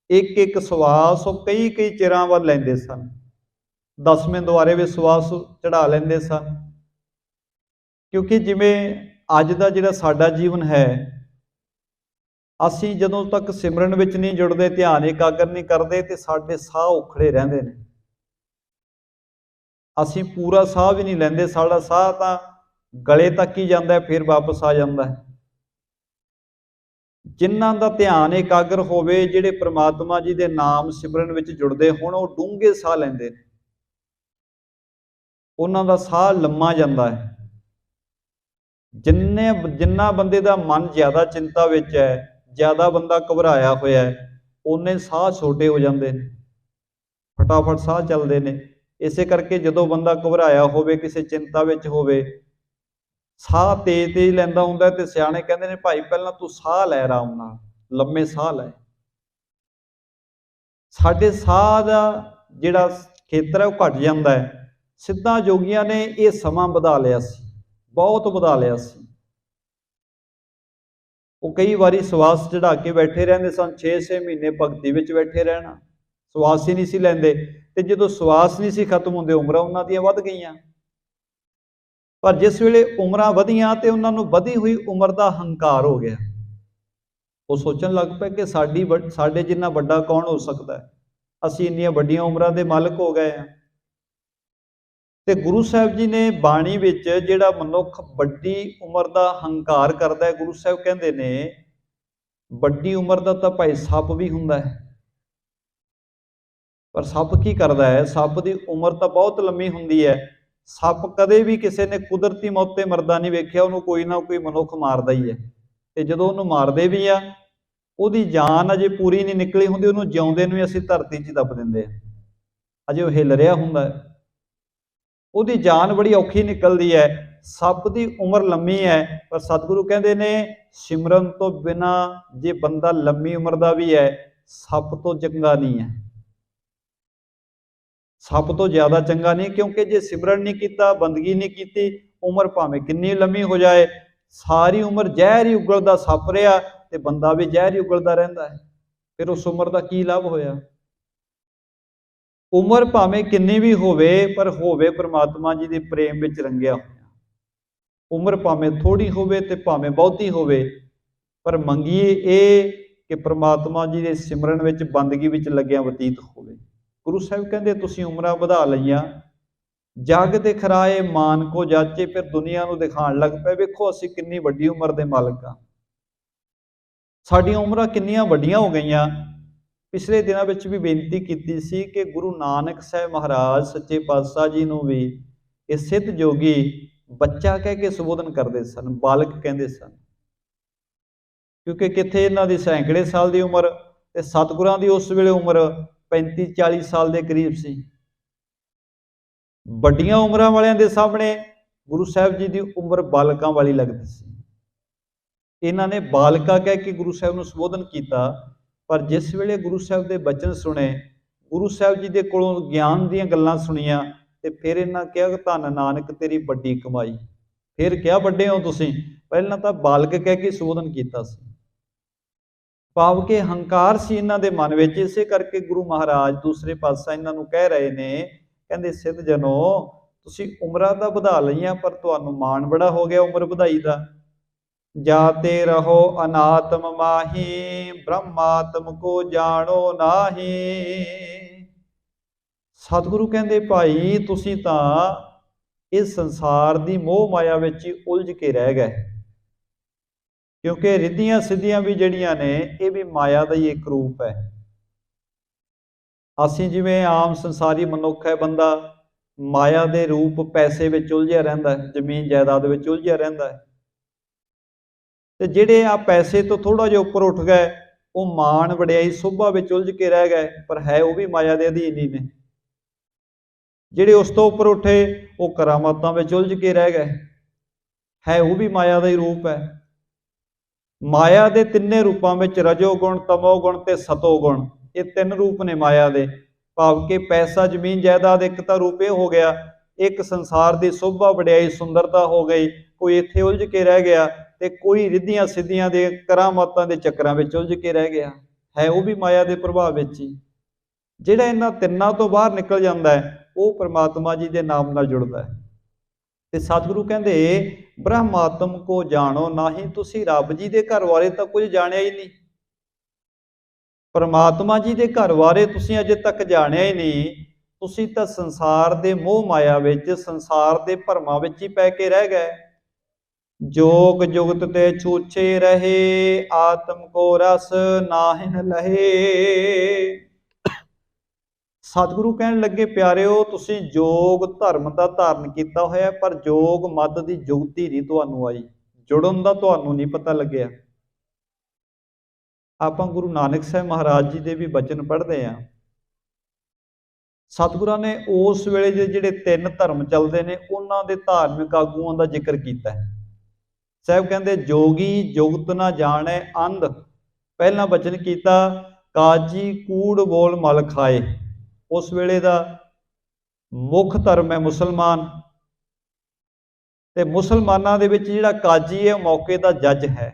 ਇੱਕ ਇੱਕ ਸਵਾਸ ਉਹ ਕਈ ਕਈ ਚਿਰਾਂ ਬਾਅਦ ਲੈਂਦੇ ਸਨ। 10ਵੇਂ ਦੁਆਰੇ ਵੀ ਸਵਾਸ ਚੜਾ ਲੈਂਦੇ ਸਨ। ਕਿਉਂਕਿ ਜਿਵੇਂ ਅੱਜ ਦਾ ਜਿਹੜਾ ਸਾਡਾ ਜੀਵਨ ਹੈ, ਅਸੀਂ ਜਦੋਂ ਤੱਕ ਸਿਮਰਨ ਵਿੱਚ ਨਹੀਂ ਜੁੜਦੇ, ਧਿਆਨ ਇਕਾਗਰ ਨਹੀਂ ਕਰਦੇ, ਤੇ ਸਾਡੇ ਸਾਹ ਉਖੜੇ ਰਹਿੰਦੇ ਨੇ। ਅਸੀਂ ਪੂਰਾ ਸਾਹ ਵੀ ਨਹੀਂ ਲੈਂਦੇ, ਸਾਡਾ ਸਾਹ ਤਾਂ ਗਲੇ ਤੱਕ ਹੀ ਜਾਂਦਾ, ਫਿਰ ਵਾਪਸ ਆ ਜਾਂਦਾ ਹੈ। ਜਿਨ੍ਹਾਂ ਦਾ ਧਿਆਨ ਇਕਾਗਰ ਹੋਵੇ, ਜਿਹੜੇ ਪ੍ਰਮਾਤਮਾ ਜੀ ਦੇ ਨਾਮ ਸਿਮਰਨ ਵਿੱਚ ਜੁੜਦੇ ਹੋਣ, ਉਹ ਡੂੰਘੇ ਸਾਹ ਲੈਂਦੇ ਨੇ, ਉਹਨਾਂ ਦਾ ਸਾਹ ਲੰਮਾ ਜਾਂਦਾ ਹੈ। ਜਿੰਨਾ ਬੰਦੇ ਦਾ ਮਨ ਜ਼ਿਆਦਾ ਚਿੰਤਾ ਵਿੱਚ ਹੈ, ਜ਼ਿਆਦਾ ਬੰਦਾ ਘਬਰਾਇਆ ਹੋਇਆ ਹੈ, ਉਹਨੇ ਸਾਹ ਛੋਟੇ ਹੋ ਜਾਂਦੇ ਨੇ, ਫਟਾਫਟ ਸਾਹ ਚੱਲਦੇ ਨੇ। ਇਸੇ ਕਰਕੇ ਜਦੋਂ ਬੰਦਾ ਘਬਰਾਇਆ ਹੋਵੇ, ਕਿਸੇ ਚਿੰਤਾ ਵਿੱਚ ਹੋਵੇ, ਸਾਹ ਤੇਜ਼ ਤੇਜ਼ ਲੈਂਦਾ ਹੁੰਦਾ, ਤੇ ਸਿਆਣੇ ਕਹਿੰਦੇ ਨੇ ਭਾਈ ਪਹਿਲਾਂ ਤੂੰ ਸਾਹ ਲੈ ਆਰਾਮ ਨਾਲ, ਲੰਮੇ ਸਾਹ ਲੈ। ਸਾਡੇ ਸਾਹ ਦਾ ਜਿਹੜਾ ਖੇਤਰ ਹੈ ਉਹ ਘਟ ਜਾਂਦਾ ਹੈ। ਸਿੱਧਾਂ ਯੋਗੀਆਂ ਨੇ ਇਹ ਸਮਾਂ ਵਧਾ ਲਿਆ ਸੀ, ਬਹੁਤ ਵਧਾ ਲਿਆ ਸੀ। ਉਹ ਕਈ ਵਾਰੀ ਸਵਾਸ ਚੜਾ ਕੇ ਬੈਠੇ ਰਹਿੰਦੇ ਸਨ, 6-6 ਮਹੀਨੇ ਭਗਤੀ ਵਿੱਚ ਬੈਠੇ ਰਹਿਣਾ, ਸਵਾਸ ਹੀ ਨਹੀਂ ਸੀ ਲੈਂਦੇ। ਤੇ ਜਦੋਂ ਸਵਾਸ ਨਹੀਂ ਸੀ ਖਤਮ ਹੁੰਦੇ, ਉਮਰਾਂ ਉਹਨਾਂ ਦੀਆਂ ਵੱਧ ਗਈਆਂ। ਪਰ ਜਿਸ ਵੇਲੇ ਉਮਰਾਂ ਵਧੀਆਂ ਤੇ ਉਹਨਾਂ ਨੂੰ ਵਧੀ ਹੋਈ ਉਮਰ ਦਾ ਹੰਕਾਰ ਹੋ ਗਿਆ। ਉਹ ਸੋਚਣ ਲੱਗ ਪਏ ਕਿ ਸਾਡੇ ਜਿੰਨਾ ਵੱਡਾ ਕੌਣ ਹੋ ਸਕਦਾ ਹੈ, ਅਸੀਂ ਇੰਨੀਆਂ ਵੱਡੀਆਂ ਉਮਰਾਂ ਦੇ ਮਾਲਕ ਹੋ ਗਏ ਹਾਂ। ਤੇ ਗੁਰੂ ਸਾਹਿਬ ਜੀ ਨੇ ਬਾਣੀ ਵਿੱਚ ਜਿਹੜਾ ਮਨੁੱਖ ਵੱਡੀ ਉਮਰ ਦਾ ਹੰਕਾਰ ਕਰਦਾ ਹੈ, ਗੁਰੂ ਸਾਹਿਬ ਕਹਿੰਦੇ ਨੇ ਵੱਡੀ ਉਮਰ ਦਾ ਤਾਂ ਭਾਈ ਸੱਪ ਵੀ ਹੁੰਦਾ ਹੈ। ਪਰ ਸੱਪ ਕੀ ਕਰਦਾ ਹੈ? ਸੱਪ ਦੀ ਉਮਰ ਤਾਂ ਬਹੁਤ ਲੰਮੀ ਹੁੰਦੀ ਹੈ। ਸੱਪ ਕਦੇ ਵੀ ਕਿਸੇ ਨੇ ਕੁਦਰਤੀ ਮੌਤ ਤੇ ਮਰਦਾ ਨਹੀਂ ਵੇਖਿਆ, ਉਹਨੂੰ ਕੋਈ ਨਾ ਕੋਈ ਮਨੁੱਖ ਮਾਰਦਾ ਹੀ ਹੈ। ਤੇ ਜਦੋਂ ਉਹਨੂੰ ਮਾਰਦੇ ਵੀ ਆ, ਉਹਦੀ ਜਾਨ ਅਜੇ ਪੂਰੀ ਨਹੀਂ ਨਿਕਲੀ ਹੁੰਦੀ, ਉਹਨੂੰ ਜਿਉਂਦੇ ਨੂੰ ਵੀ ਅਸੀਂ ਧਰਤੀ 'ਚ ਦੱਬ ਦਿੰਦੇ ਹਾਂ। ਅਜੇ ਉਹ ਹਿੱਲ ਰਿਹਾ ਹੁੰਦਾ ਹੈ, ਉਹਦੀ ਜਾਨ ਬੜੀ ਔਖੀ ਨਿਕਲਦੀ ਹੈ। ਸੱਪ ਦੀ ਉਮਰ ਲੰਮੀ ਹੈ, ਪਰ ਸਤਿਗੁਰੂ ਕਹਿੰਦੇ ਨੇ ਸਿਮਰਨ ਤੋਂ ਬਿਨਾਂ ਜੇ ਬੰਦਾ ਲੰਮੀ ਉਮਰ ਦਾ ਵੀ ਹੈ, ਸੱਪ ਤੋਂ ਚੰਗਾ ਨਹੀਂ ਹੈ, ਸੱਪ ਤੋਂ ਜ਼ਿਆਦਾ ਚੰਗਾ ਨਹੀਂ। ਕਿਉਂਕਿ ਜੇ ਸਿਮਰਨ ਨਹੀਂ ਕੀਤਾ, ਬੰਦਗੀ ਨਹੀਂ ਕੀਤੀ, ਉਮਰ ਭਾਵੇਂ ਕਿੰਨੀ ਲੰਮੀ ਹੋ ਜਾਏ, ਸਾਰੀ ਉਮਰ ਜ਼ਹਿਰ ਹੀ ਉਗਲਦਾ ਸੱਪ ਰਿਹਾ ਤੇ ਬੰਦਾ ਵੀ ਜ਼ਹਿਰ ਹੀ ਉਗਲਦਾ ਰਹਿੰਦਾ ਹੈ। ਫਿਰ ਉਸ ਉਮਰ ਦਾ ਕੀ ਲਾਭ ਹੋਇਆ? ਉਮਰ ਭਾਵੇਂ ਕਿੰਨੀ ਵੀ ਹੋਵੇ, ਪਰ ਹੋਵੇ ਪ੍ਰਮਾਤਮਾ ਜੀ ਦੇ ਪ੍ਰੇਮ ਵਿੱਚ ਰੰਗਿਆ ਹੋਇਆ। ਉਮਰ ਭਾਵੇਂ ਥੋੜੀ ਹੋਵੇ ਤੇ ਭਾਵੇਂ ਬਹੁਤੀ ਹੋਵੇ, ਪਰ ਮੰਗੀਏ ਇਹ ਕਿ ਪ੍ਰਮਾਤਮਾ ਜੀ ਦੇ ਸਿਮਰਨ ਵਿੱਚ, ਬੰਦਗੀ ਵਿੱਚ ਲੱਗਿਆ ਬਤੀਤ ਹੋਵੇ। ਗੁਰੂ ਸਾਹਿਬ ਕਹਿੰਦੇ ਤੁਸੀਂ ਉਮਰਾਂ ਵਧਾ ਲਈਆਂ, ਜਗ ਤੇ ਖਰਾਏ ਮਾਨ ਕੋ ਜਾਚੇ, ਫਿਰ ਦੁਨੀਆ ਨੂੰ ਦਿਖਾਉਣ ਲੱਗ ਪਏ ਵੇਖੋ ਅਸੀਂ ਕਿੰਨੀ ਵੱਡੀ ਉਮਰ ਦੇ ਮਾਲਕ ਹਾਂ, ਸਾਡੀਆਂ ਉਮਰਾਂ ਕਿੰਨੀਆਂ ਵੱਡੀਆਂ ਹੋ ਗਈਆਂ। ਪਿਛਲੇ ਦਿਨਾਂ ਵਿੱਚ ਵੀ ਬੇਨਤੀ ਕੀਤੀ ਸੀ ਕਿ ਗੁਰੂ ਨਾਨਕ ਸਾਹਿਬ ਮਹਾਰਾਜ ਸੱਚੇ ਪਾਤਸ਼ਾਹ ਜੀ ਨੂੰ ਵੀ ਇਹ ਸਿੱਧ ਜੋਗੀ ਬੱਚਾ ਕਹਿ ਕੇ ਸੰਬੋਧਨ ਕਰਦੇ ਸਨ, ਬਾਲਕ ਕਹਿੰਦੇ ਸਨ। ਕਿਉਂਕਿ ਕਿੱਥੇ ਇਹਨਾਂ ਦੀ ਸੈਂਕੜੇ ਸਾਲ ਦੀ ਉਮਰ, ਤੇ ਸਤਿਗੁਰਾਂ ਦੀ ਉਸ ਵੇਲੇ ਉਮਰ 35-40 ਸਾਲ ਦੇ ਕਰੀਬ ਸੀ। ਵੱਡੀਆਂ ਉਮਰਾਂ ਵਾਲਿਆਂ ਦੇ ਸਾਹਮਣੇ गुरु साहब जी की उम्र बालकां वाली लगती सी। इन्हां ने बालका कह के गुरु साहब नूं संबोधन किया, पर जिस वेले गुरु साहब के बचन सुने, गुरु साहब जी के कोलों ज्ञान दीयां गल्लां सुनियां, ते फिर इन्हां कहा कि धन नानक तेरी वड्डी कमाई। फिर क्या वड्डे हो तुसीं, पहलां तां बालक कह के संबोधन किया सी। भाव के हंकार सी इन्हां दे मन विच, इसे करके गुरु महाराज दूसरे पासा इन्हां नूं कह रहे ने, कहंदे सिद्ध जनो तुसीं उमरां तां वधा लईआं, पर तुहानूं माण बड़ा हो गया उम्र वधाई दा। जाते रहो अनात्म माही, ब्रह्मात्म को जानो नाही। सतगुरु कहंदे भाई तुसीं तां इस संसार दी मोह माया विच ही उलझ के रह गए, क्योंकि रिद्धियां सिद्धियां भी जिहड़ियां ने ये भी माया का ही एक रूप है। असीं जिवें आम संसारी मनुख है, बंदा माया दे रूप पैसे विच उलझिया रहिंदा है, जमीन जायदाद विच उलझिया रहिंदा है, ते जिहड़े आ पैसे तो थोड़ा जिहा उपर उठ गए, वो मान वडियाई शोभा विच उलझ के रह गए, पर है वो भी माया दे अधीन ही ने। जिहड़े उस तो उपर उठे वो करामातां विच उलझ के रह गए, है वो भी माया का ही रूप है। माया के तिन्ने रूपों में रजोगुण, तमोगुण ते सतोगुण, ये तीन रूप ने माया दे। भाव के पैसा जमीन जायदाद एक तो रूप ये हो गया, एक संसार की शोभा वडियाई सुंदरता हो गई, कोई इत्थे उलझ के रह गया, ते कोई रिद्धियां सिद्धियां दे करामातां दे चक्रां विच उलझ के रह गया, है वो भी माया के प्रभाव विच ही। जिहड़ा इन्हां तिन्नां तो बाहर निकल जाता है वो परमात्मा जी के नाम नाल जुड़दा है। ते सतगुरु कहंदे ब्रह्मात्म को जानो नाही, तुसी रब जी के घर बारे तो कुछ जानिया ही नहीं, परमात्मा जी के घर बारे तुसी अजे तक जानिया ही नहीं। तुसी तो संसार के मोह माया विच, संसार के भरमां विच ही पै के रह गए। जोग जुगत ते छूछे रहे, आत्म को रस नाहिन लहे। सतगुरु कहन लगे प्यारिओ तुसी जोग धर्म का धारण किया होया, पर जोग मत की जुगती नहीं तुहानू आई, जुड़न का तुहानू नहीं पता लग्या। आपां गुरु नानक साहब महाराज जी के भी बचन पढ़ते हैं, सतगुरां ने उस वेले दे जिहड़े तीन धर्म चलते हैं उन्हां दे धार्मिक आगूआं का जिक्र किया है। साहब कहते जोगी जुगत ना जाने अंध, पहला बचन किया काजी कूड़ बोल मल खाए। उस वेले का मुख धर्म है मुसलमान, ते मुसलमानां दे विच जिहड़ा काजी है मौके का जज है,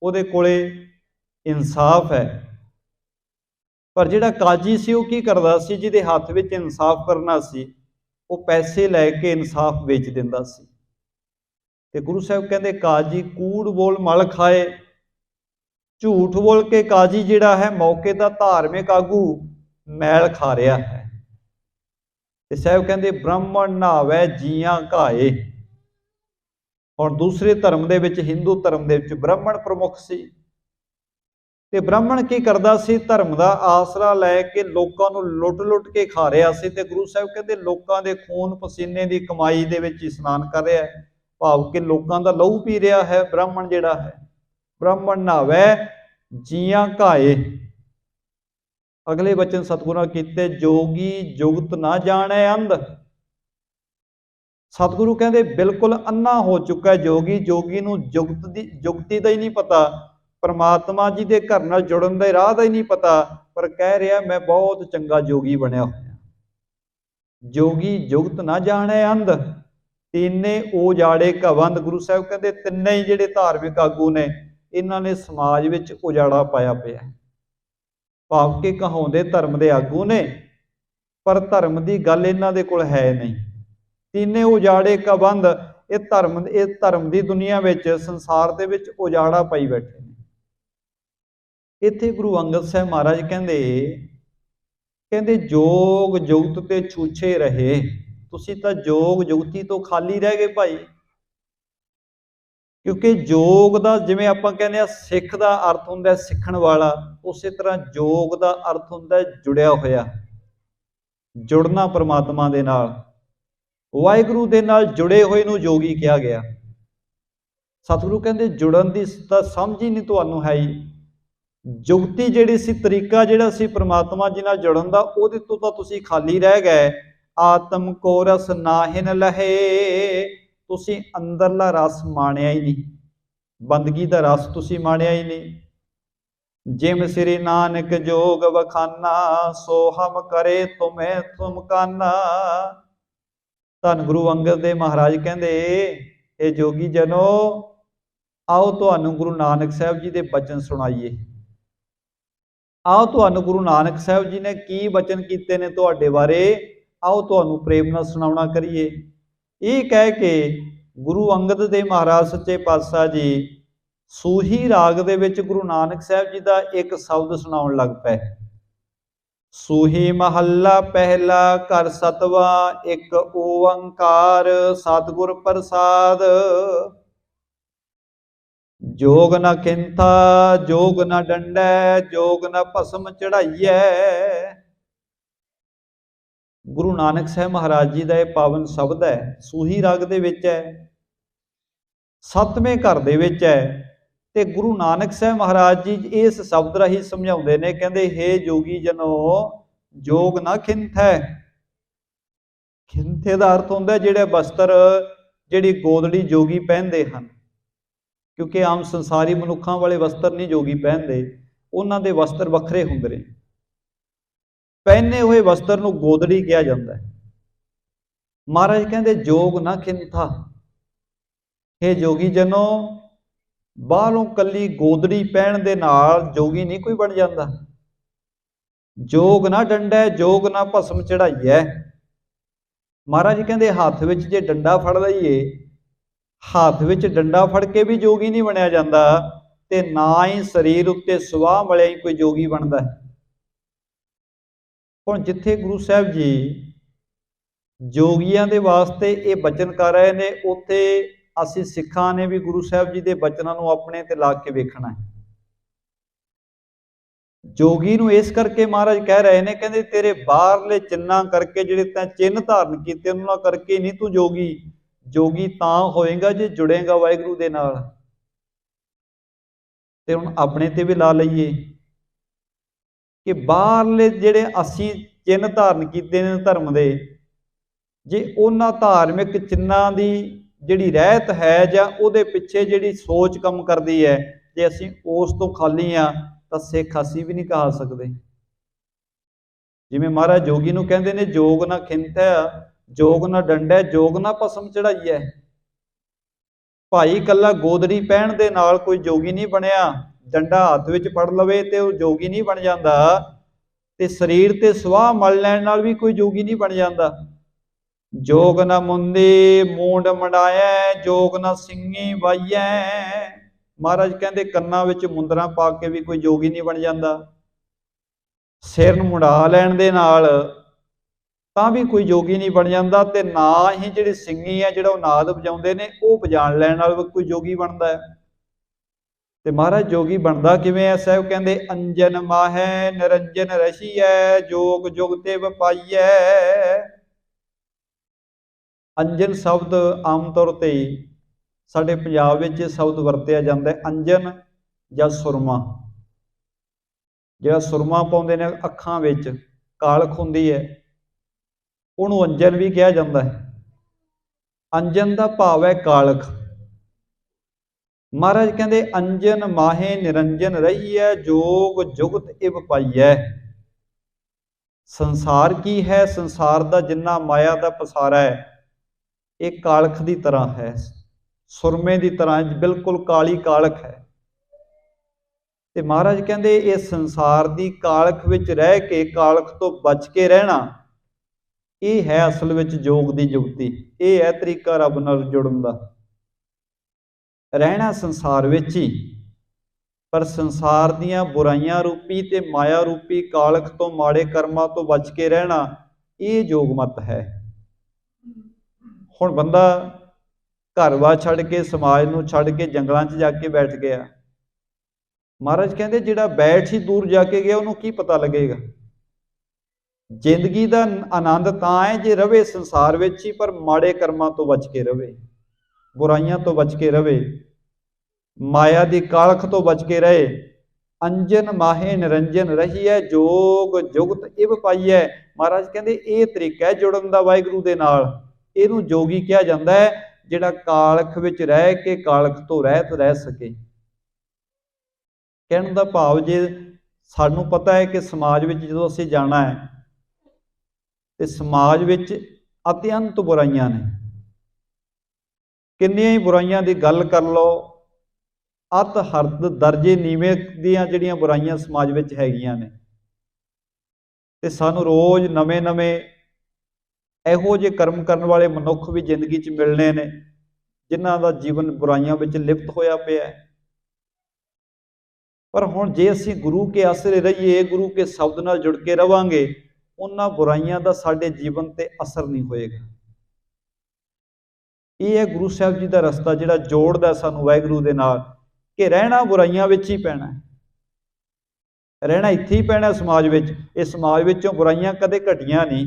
उहदे कोले इंसाफ है। पर जिहड़ा काजी सी वो की करदा सी, जिहदे हत्थ विच इंसाफ करना सी वो पैसे लैके इंसाफ बेच दिंदा सी। ते गुरु साहब कहंदे काजी कूड़ बोल मल खाए, झूठ बोल के काजी जिहड़ा है मौके का धार्मिक आगू मैल खा रहा है। ते साहब कहंदे ब्राह्मण नहावे जियां घाए। और दूसरे धर्म दे विच, हिंदू धर्म दे विच ब्राह्मण प्रमुख सी, ते ब्राह्मण की करदा सी, धर्म का आसरा लैके लोकां नूं लुट लुट के खा रहा सी। ते गुरु साहब कहंदे लोकां दे खून पसीने की कमाई दे विच इशनान कर रहा है, भाव के लोकां दा लहू पी रहा है ब्राह्मण जिहड़ा है। ब्राह्मण नहावे जियां घाए। अगले वचन सतगुरां कीते जोगी जुगत ना जाने अंध। सतगुरु कहंदे बिल्कुल अन्ना हो चुका है जोगी, जोगी नूं जुगती का ही नहीं पता, परमात्मा जी के घर नाल जुड़न दे राह का ही नहीं पता, पर कह रहा मैं बहुत चंगा जोगी बनया होया। जोगी जुगत ना जाने अंध, तीने उजाड़े घवंद। गुरु साहब कहते तिन्ने ही जिहड़े धार्मिक आगू ने इन्हां ने समाज विच उजाड़ा पाया पिया। भाव के कहाउंदे धर्म के आगू ने, पर धर्म की गल इन्हां दे कोल है नहीं। तीने उजाड़े घवंद, ये धर्म की दुनिया विच, संसार दे विच उजाड़ा पाई बैठे ने। इत्थे गुरु अंगद साहब महाराज कहंदे जोग जुगत ते छूछे रहे, तुसी तां जोग जुगती तो खाली रह गए भाई। क्योंकि जोग का जिवें आपां कहने सिख का अर्थ हुंदा सिखण वाला, उस तरह जोग का अर्थ हुंदा जुड़िया होया, जुड़ना परमात्मा दे नाल, वाहिगुरू दे नाल जुड़े हुए नूं जोगी कहा गया। सतगुरु कहंदे जुड़न की तां समझ ही नहीं तुहानूं है ही। जुगती जिहड़ी सी, तरीका जिहड़ा सी परमात्मा जी नाल जुड़न दा, उहदे तों तां तुसीं खाली रह गए। आत्म को रस नाहिन लहे, ਤੁਸੀਂ ਅੰਦਰਲਾ ਰਸ ਮਾਣਿਆ ਹੀ ਨਹੀਂ, ਬੰਦਗੀ ਦਾ ਰਸ ਤੁਸੀਂ ਮਾਣਿਆ ਹੀ ਨਹੀਂ। ਜਿਮ ਸ੍ਰੀ ਨਾਨਕ ਜੋਗ ਵਖਾਨਾ, ਸੋ ਹਮ ਕਰੇ ਤੁਮੇ ਤੁਮ ਕਾਨਾ। ਧੰਨ ਗੁਰੂ ਅੰਗਦ ਦੇਵ ਮਹਾਰਾਜ ਕਹਿੰਦੇ, ਇਹ ਜੋਗੀ ਜਨੋ, ਆਓ ਤੁਹਾਨੂੰ ਗੁਰੂ ਨਾਨਕ ਸਾਹਿਬ ਜੀ ਦੇ ਬਚਨ ਸੁਣਾਈਏ। ਆਓ ਤੁਹਾਨੂੰ ਗੁਰੂ ਨਾਨਕ ਸਾਹਿਬ ਜੀ ਨੇ ਕੀ ਬਚਨ ਕੀਤੇ ਨੇ ਤੁਹਾਡੇ ਬਾਰੇ, ਆਓ ਤੁਹਾਨੂੰ ਪ੍ਰੇਮ ਨਾਲ ਸੁਣਾਉਣਾ ਕਰੀਏ। ਇਹ ਕਹਿ ਕੇ ਗੁਰੂ ਅੰਗਦ ਦੇਵ ਮਹਾਰਾਜ ਸੱਚੇ ਪਾਤਸ਼ਾਹ ਜੀ ਸੂਹੀ ਰਾਗ ਦੇ ਵਿੱਚ ਗੁਰੂ ਨਾਨਕ ਸਾਹਿਬ ਜੀ ਦਾ ਇੱਕ ਸ਼ਬਦ ਸੁਣਾਉਣ ਲੱਗ ਪਏ। ਸੂਹੀ ਮਹੱਲਾ ਪਹਿਲਾ, ਘਰ ਸਤਵਾ, ਇੱਕ ਓੰਕਾਰ ਸਤਿਗੁਰ ਪ੍ਰਸਾਦ। ਜੋਗ ਨਾ ਖਿੰਥਾ, ਜੋਗ ਨਾ ਡੰਡੈ, ਜੋਗ ਨਾ ਭਸਮ ਚੜਾਈਐ। ਗੁਰੂ ਨਾਨਕ ਸਾਹਿਬ ਮਹਾਰਾਜ ਜੀ ਦਾ ਇਹ ਪਾਵਨ ਸ਼ਬਦ ਹੈ, ਸੂਹੀ ਰਾਗ ਦੇ ਵਿੱਚ ਹੈ, 7ਵੇਂ ਘਰ ਦੇ ਵਿੱਚ ਹੈ। ਤੇ ਗੁਰੂ ਨਾਨਕ ਸਾਹਿਬ ਮਹਾਰਾਜ ਜੀ ਇਸ ਸ਼ਬਦ ਰਾਹੀਂ ਸਮਝਾਉਂਦੇ ਨੇ, ਕਹਿੰਦੇ ਹੇ ਜੋਗੀ ਜਨੋ, ਜੋਗ ਨਾ ਖਿੰਥੈ। ਖਿੰਥੇ ਦਾ ਅਰਥ ਹੁੰਦਾ ਜਿਹੜੇ ਵਸਤਰ, ਜਿਹੜੀ ਗੋਦੜੀ ਜੋਗੀ ਪਹਿਨਦੇ ਹਨ, ਕਿਉਂਕਿ ਆਮ ਸੰਸਾਰੀ ਮਨੁੱਖਾਂ ਵਾਲੇ ਵਸਤਰ ਨਹੀਂ ਜੋਗੀ ਪਹਿਨਦੇ, ਉਹਨਾਂ ਦੇ ਵਸਤਰ ਵੱਖਰੇ ਹੁੰਦੇ ਨੇ। ਪਹਿਨੇ ਹੋਏ ਵਸਤਰ ਨੂੰ ਗੋਦੜੀ ਕਿਹਾ ਜਾਂਦਾ ਹੈ। ਮਹਾਰਾਜ ਕਹਿੰਦੇ ਜੋਗ ਨਾ ਖਿੰਥਾ, ਹੇ ਜੋਗੀ ਜਨੋ, ਬਾਹਰੋਂ ਕੱਲੀ ਗੋਦੜੀ ਪਹਿਨ ਦੇ ਨਾਲ ਜੋਗੀ ਨਹੀਂ ਕੋਈ ਬਣ ਜਾਂਦਾ। ਜੋਗ ਨਾ ਡੰਡਾ, ਜੋਗ ਨਾ ਭਸਮ ਚੜਾਈਐ। ਮਹਾਰਾਜ ਕਹਿੰਦੇ ਹੱਥ ਵਿੱਚ ਜੇ ਡੰਡਾ ਫੜ ਲਈਏ, ਹੱਥ ਵਿੱਚ ਡੰਡਾ ਫੜ ਕੇ ਵੀ ਜੋਗੀ ਨਹੀਂ ਬਣਿਆ ਜਾਂਦਾ, ਤੇ ਨਾ ਹੀ ਸਰੀਰ ਉੱਤੇ ਸੁਆਹ ਮਲਿਆ ਹੀ ਕੋਈ ਜੋਗੀ ਬਣਦਾ ਹੈ। ਹੁਣ ਜਿੱਥੇ ਗੁਰੂ ਸਾਹਿਬ ਜੀ ਜੋਗੀਆਂ ਦੇ ਵਾਸਤੇ ਇਹ ਬਚਨ ਕਰ ਰਹੇ ਨੇ, ਉੱਥੇ ਅਸੀਂ ਸਿੱਖਾਂ ਨੇ ਵੀ ਗੁਰੂ ਸਾਹਿਬ ਜੀ ਦੇ ਬਚਨਾਂ ਨੂੰ ਆਪਣੇ ਤੇ ਲਾ ਕੇ ਵੇਖਣਾ ਹੈ। ਜੋਗੀ ਨੂੰ ਇਸ ਕਰਕੇ ਮਹਾਰਾਜ ਕਹਿ ਰਹੇ ਨੇ, ਕਹਿੰਦੇ ਤੇਰੇ ਬਾਹਰਲੇ ਚਿੰਨ੍ਹਾਂ ਕਰਕੇ, ਜਿਹੜੇ ਤੈਂ ਚਿੰਨ੍ਹ ਧਾਰਨ ਕੀਤੇ, ਉਹਨਾਂ ਕਰਕੇ ਨਹੀਂ ਤੂੰ ਜੋਗੀ। ਜੋਗੀ ਤਾਂ ਹੋਏਗਾ ਜੇ ਜੁੜੇਗਾ ਵਾਹਿਗੁਰੂ ਦੇ ਨਾਲ। ਤੇ ਹੁਣ ਆਪਣੇ ਤੇ ਵੀ ਲਾ ਲਈਏ ਕਿ ਬਾਹਰਲੇ ਜਿਹੜੇ ਅਸੀਂ ਚਿੰਨ੍ਹ ਧਾਰਨ ਕੀਤੇ ਨੇ ਧਰਮ ਦੇ, ਜੇ ਉਹਨਾਂ ਧਾਰਮਿਕ ਚਿੰਨ੍ਹਾਂ ਦੀ ਜਿਹੜੀ ਰਹਿਤ ਹੈ ਜਾਂ ਉਹਦੇ ਪਿੱਛੇ ਜਿਹੜੀ ਸੋਚ ਕੰਮ ਕਰਦੀ ਹੈ, ਜੇ ਅਸੀਂ ਉਸ ਤੋਂ ਖਾਲੀ ਆ ਤਾਂ ਸਿੱਖ ਅਸੀਂ ਵੀ ਨਹੀਂ ਕਹਾ ਸਕਦੇ। ਜਿਵੇਂ ਮਹਾਰਾਜ ਜੋਗੀ ਨੂੰ ਕਹਿੰਦੇ ਨੇ ਜੋਗ ਨਾ ਖਿੰਥੈ, ਜੋਗ ਨਾ ਡੰਡੈ, ਜੋਗ ਨਾ ਭਸਮ ਚੜਾਈਐ। ਭਾਈ ਇਕੱਲਾ ਗੋਦੜੀ ਪਹਿਨ ਦੇ ਨਾਲ ਕੋਈ ਜੋਗੀ ਨਹੀਂ ਬਣਿਆ। ਡੰਡਾ ਹੱਥ ਵਿੱਚ ਫੜ ਲਵੇ ਤੇ ਉਹ ਜੋਗੀ ਨਹੀਂ ਬਣ ਜਾਂਦਾ, ਤੇ ਸਰੀਰ ਤੇ ਸੁਆਹ ਮਲ ਲੈਣ ਨਾਲ ਵੀ ਕੋਈ ਜੋਗੀ ਨਹੀਂ ਬਣ ਜਾਂਦਾ। ਜੋਗ ਨਾ ਮੁੰਦੀ, ਮੂੰਡ ਮੰਡਾਇਐ, ਜੋਗ ਨਾ ਸਿੰਘੀ ਵਾਈਐ। ਮਹਾਰਾਜ ਕਹਿੰਦੇ ਕੰਨਾਂ ਵਿੱਚ ਮੁੰਦਰਾਂ ਪਾ ਕੇ ਵੀ ਕੋਈ ਜੋਗੀ ਨਹੀਂ ਬਣ ਜਾਂਦਾ। ਸਿਰ ਨੂੰ ਮੁੰਡਾ ਲੈਣ ਦੇ ਨਾਲ ਤਾਂ ਵੀ ਕੋਈ ਜੋਗੀ ਨਹੀਂ ਬਣ ਜਾਂਦਾ, ਤੇ ਨਾ ਹੀ ਜਿਹੜੀ ਸਿੰਘੀ ਹੈ, ਜਿਹੜਾ ਉਹ ਨਾਦ ਵਜਾਉਂਦੇ ਨੇ, ਉਹ ਵਜਾਣ ਲੈਣ ਨਾਲ ਕੋਈ ਜੋਗੀ ਬਣਦਾ ਹੈ। ਤੇ ਮਹਾਰਾਜ ਜੋਗੀ ਬਣਦਾ ਕਿਵੇਂ ਹੈ? ਸਾਹਿਬ ਕਹਿੰਦੇ ਅੰਜਨ ਮਾਹੈ ਨਿਰੰਜਨ ਰਸੀਐ, ਜੋਗ ਜੁਗ ਤੇ ਵਪਾਈਐ। ਅੰਜਨ ਸ਼ਬਦ ਆਮ ਤੌਰ ਤੇ ਸਾਡੇ ਪੰਜਾਬ ਵਿੱਚ ਸ਼ਬਦ ਵਰਤਿਆ ਜਾਂਦਾ ਹੈ, ਅੰਜਨ ਜਾਂ ਸੁਰਮਾ। ਜਿਹੜਾ ਸੁਰਮਾ ਪਾਉਂਦੇ ਨੇ ਅੱਖਾਂ ਵਿੱਚ, ਕਾਲਖ ਹੁੰਦੀ ਹੈ, ਉਹਨੂੰ ਅੰਜਨ ਵੀ ਕਿਹਾ ਜਾਂਦਾ ਹੈ। ਅੰਜਨ ਦਾ ਭਾਵ ਹੈ ਕਾਲਖ। ਮਹਾਰਾਜ ਕਹਿੰਦੇ ਅੰਜਨ ਮਾਹੇ ਨਿਰੰਜਨ ਰਹੀਐ, ਜੋਗ ਜੁਗਤ ਇਵ ਪਾਈਐ। ਸੰਸਾਰ ਕੀ ਹੈ? ਸੰਸਾਰ ਦਾ ਜਿੰਨਾ ਮਾਇਆ ਦਾ ਪਸਾਰਾ ਹੈ, ਇਹ ਕਾਲਖ ਦੀ ਤਰ੍ਹਾਂ ਹੈ, ਸੁਰਮੇ ਦੀ ਤਰ੍ਹਾਂ, ਬਿਲਕੁਲ ਕਾਲੀ ਕਾਲਖ ਹੈ। ਤੇ ਮਹਾਰਾਜ ਕਹਿੰਦੇ ਇਹ ਸੰਸਾਰ ਦੀ ਕਾਲਖ ਵਿੱਚ ਰਹਿ ਕੇ, ਕਾਲਖ ਤੋਂ ਬਚ ਕੇ ਰਹਿਣਾ, ਇਹ ਹੈ ਅਸਲ ਵਿੱਚ ਯੋਗ ਦੀ ਜੁਗਤੀ। ਇਹ ਹੈ ਤਰੀਕਾ ਰੱਬ ਨਾਲ ਜੁੜਨ ਦਾ। ਰਹਿਣਾ ਸੰਸਾਰ ਵਿੱਚ ਹੀ, ਪਰ ਸੰਸਾਰ ਦੀਆਂ ਬੁਰਾਈਆਂ ਰੂਪੀ ਤੇ ਮਾਇਆ ਰੂਪੀ ਕਾਲਖ ਤੋਂ, ਮਾੜੇ ਕਰਮਾਂ ਤੋਂ ਬਚ ਕੇ ਰਹਿਣਾ, ਇਹ ਯੋਗ ਮਤ ਹੈ। ਹੁਣ ਬੰਦਾ ਘਰ-ਬਾਰ ਛੱਡ ਕੇ, ਸਮਾਜ ਨੂੰ ਛੱਡ ਕੇ ਜੰਗਲਾਂ 'ਚ ਜਾ ਕੇ ਬੈਠ ਗਿਆ। ਮਹਾਰਾਜ ਕਹਿੰਦੇ ਜਿਹੜਾ ਬੈਠ ਹੀ ਦੂਰ ਜਾ ਕੇ ਗਿਆ, ਉਹਨੂੰ ਕੀ ਪਤਾ ਲੱਗੇਗਾ? ਜ਼ਿੰਦਗੀ ਦਾ ਆਨੰਦ ਤਾਂ ਹੈ ਜੇ ਰਵੇ ਸੰਸਾਰ ਵਿੱਚ ਹੀ, ਪਰ ਮਾੜੇ ਕਰਮਾਂ ਤੋਂ ਬਚ ਕੇ ਰਵੇ, ਬੁਰਾਈਆਂ ਤੋਂ ਬਚ ਕੇ ਰਵੇ, ਮਾਇਆ ਦੀ ਕਾਲਖ ਤੋਂ ਬਚ ਕੇ ਰਹੇ। ਅੰਜਨ ਮਾਹੇ ਨਿਰੰਜਨ ਰਹੀਐ, ਜੋਗ ਜੁਗਤ ਇਵ ਪਾਈਐ। ਮਹਾਰਾਜ ਕਹਿੰਦੇ ਇਹ ਤਰੀਕਾ ਹੈ ਜੁੜਨ ਦਾ ਵਾਹਿਗੁਰੂ ਦੇ ਨਾਲ। ਇਹਨੂੰ ਜੋਗੀ ਕਿਹਾ ਜਾਂਦਾ ਹੈ, ਜਿਹੜਾ ਕਾਲਖ ਵਿੱਚ ਰਹਿ ਕੇ ਕਾਲਖ ਤੋਂ ਰਹਿਤ ਰਹਿ ਸਕੇ। ਕਹਿਣ ਦਾ ਭਾਵ, ਜੇ ਸਾਨੂੰ ਪਤਾ ਹੈ ਕਿ ਸਮਾਜ ਵਿੱਚ ਜਦੋਂ ਅਸੀਂ ਜਾਣਾ ਹੈ ਤੇ ਸਮਾਜ ਵਿੱਚ ਅਤਿਅੰਤ ਬੁਰਾਈਆਂ ਨੇ, ਕਿੰਨੀਆਂ ਹੀ ਬੁਰਾਈਆਂ ਦੀ ਗੱਲ ਕਰ ਲਓ, ਅਤ ਹਰਦ ਦਰਜੇ ਨੀਵੇਂ ਦੀਆਂ ਜਿਹੜੀਆਂ ਬੁਰਾਈਆਂ ਸਮਾਜ ਵਿੱਚ ਹੈਗੀਆਂ ਨੇ, ਤੇ ਸਾਨੂੰ ਰੋਜ਼ ਨਵੇਂ-ਨਵੇਂ ਇਹੋ ਜਿਹੇ ਕਰਮ ਕਰਨ ਵਾਲੇ ਮਨੁੱਖ ਵੀ ਜ਼ਿੰਦਗੀ 'ਚ ਮਿਲਣੇ ਨੇ ਜਿਨ੍ਹਾਂ ਦਾ ਜੀਵਨ ਬੁਰਾਈਆਂ ਵਿੱਚ ਲਿਪਤ ਹੋਇਆ ਪਿਆ ਹੈ। ਪਰ ਹੁਣ ਜੇ ਅਸੀਂ ਗੁਰੂ ਕੇ ਆਸਰੇ ਰਹੀਏ, ਗੁਰੂ ਕੇ ਸ਼ਬਦ ਨਾਲ ਜੁੜ ਕੇ ਰਵਾਂਗੇ, ਉਹਨਾਂ ਬੁਰਾਈਆਂ ਦਾ ਸਾਡੇ ਜੀਵਨ ਤੇ ਅਸਰ ਨਹੀਂ ਹੋਏਗਾ। ਇਹ ਹੈ ਗੁਰੂ ਸਾਹਿਬ ਜੀ ਦਾ ਰਸਤਾ ਜਿਹੜਾ ਜੋੜਦਾ ਸਾਨੂੰ ਵਾਹਿਗੁਰੂ ਦੇ ਨਾਲ, ਕਿ ਰਹਿਣਾ ਬੁਰਾਈਆਂ ਵਿੱਚ ਹੀ ਪੈਣਾ, ਰਹਿਣਾ ਇੱਥੇ ਹੀ ਪੈਣਾ ਸਮਾਜ ਵਿੱਚ। ਇਹ ਸਮਾਜ ਵਿੱਚੋਂ ਬੁਰਾਈਆਂ ਕਦੇ ਘਟੀਆਂ ਨਹੀਂ,